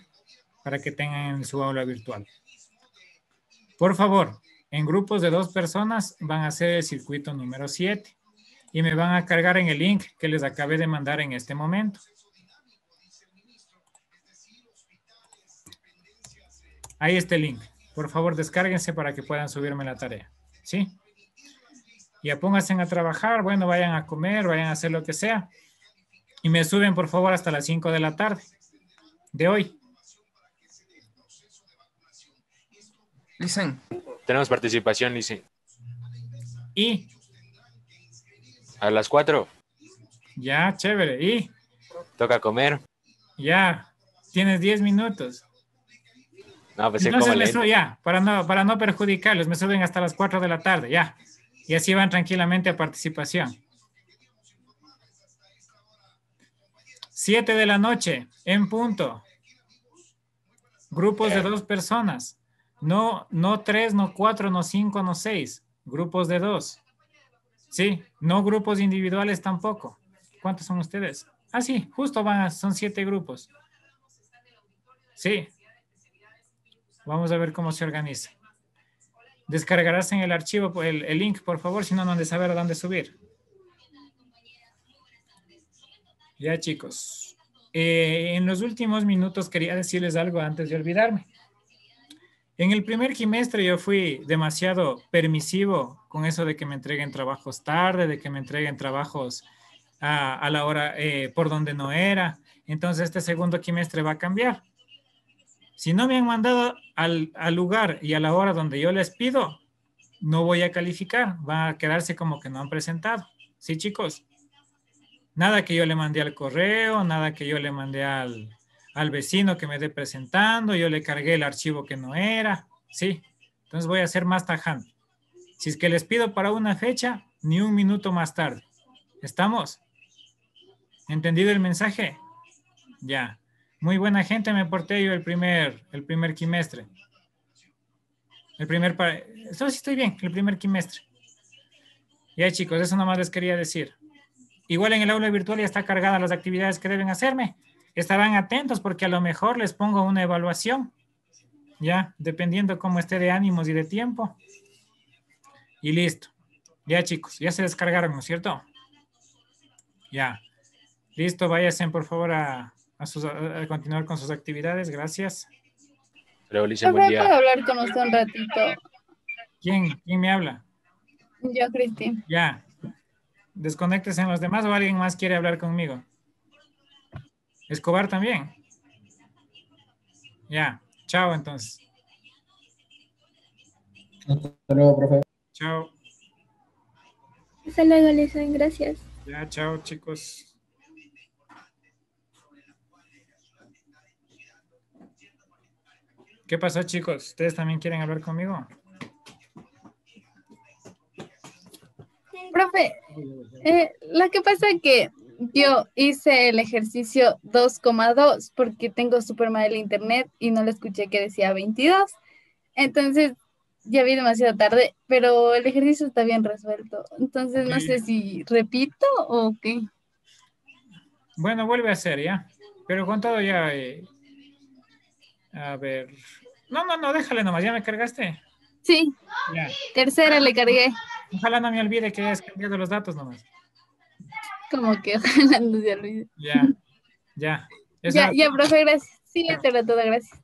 Para que tengan en su aula virtual. Por favor, en grupos de 2 personas van a hacer el circuito número 7. Y me van a cargar en el link que les acabé de mandar en este momento. Ahí está el link. Por favor, descárguense para que puedan subirme la tarea. ¿Sí? Ya pónganse a trabajar, bueno, vayan a comer, vayan a hacer lo que sea. Y me suben, por favor, hasta las 5 de la tarde de hoy. Listen. Tenemos participación, Lice. Y A las 4. ya, chévere. Y Toca comer. ya, tienes 10 minutos. No, pues sí, Entonces como me lento. subo ya, para no perjudicarlos, me suben hasta las 4 de la tarde, ya. Y así van tranquilamente a participación. 7 de la noche, en punto. Grupos de 2 personas. No 3, no 4, no 5, no 6. Grupos de 2. Sí, no grupos individuales tampoco. ¿Cuántos son ustedes? Ah, sí, justo son 7 grupos. Sí. Vamos a ver cómo se organiza. Descargarás en el archivo el link, por favor, si no, no han de saber a dónde subir. Ya, chicos. En los últimos minutos quería decirles algo antes de olvidarme. En el primer quimestre yo fui demasiado permisivo con eso de que me entreguen trabajos tarde, de que me entreguen trabajos a la hora por donde no era. Entonces este segundo quimestre va a cambiar. Si no me han mandado al lugar y a la hora donde yo les pido, no voy a calificar. Va a quedarse como que no han presentado. ¿Sí, chicos? Nada que yo le mandé al correo, nada que yo le mandé al vecino que me esté presentando, yo le cargué el archivo que no era, ¿sí? Entonces voy a ser más tajante. Si es que les pido para una fecha, ni un minuto más tarde. ¿Estamos? ¿Entendido el mensaje? Ya. Muy buena gente me porté yo el primer quimestre. Eso sí estoy bien, el primer quimestre. Ya, chicos, eso nomás les quería decir. Igual en el aula virtual ya está cargada las actividades que deben hacerme. Estarán atentos porque a lo mejor les pongo una evaluación. Ya, dependiendo cómo esté de ánimos y de tiempo. Y listo. Ya, chicos, ya se descargaron, ¿no es cierto? Ya. Listo, váyanse por favor a continuar con sus actividades. Gracias. Pero, Lisa, buen ¿Puedo día. hablar con usted un ratito? ¿Quién me habla? Yo, Cristi. Ya. Desconéctese en los demás o alguien más quiere hablar conmigo. Escobar también. Ya. Chao, entonces. Hasta luego, profe. Chao. Hasta luego, Lisa. Gracias. Ya, chao, chicos. ¿Qué pasó, chicos? ¿Ustedes también quieren hablar conmigo? Profe, lo que pasa es que yo hice el ejercicio 2,2 porque tengo súper mal el internet y no lo escuché que decía 22. Entonces, ya vi demasiado tarde, pero el ejercicio está bien resuelto. Entonces, no sé si repito o qué. Bueno, vuelve a hacer, ¿ya? Pero con todo ya... a ver... No, déjale nomás, ¿ya me cargaste? Sí. Ya. Tercera le cargué. Ojalá no me olvide que hayas cambiado los datos nomás. Como que ojalá no se olvide. Ya. Ya, profe, gracias. Sí, esto era todo, gracias.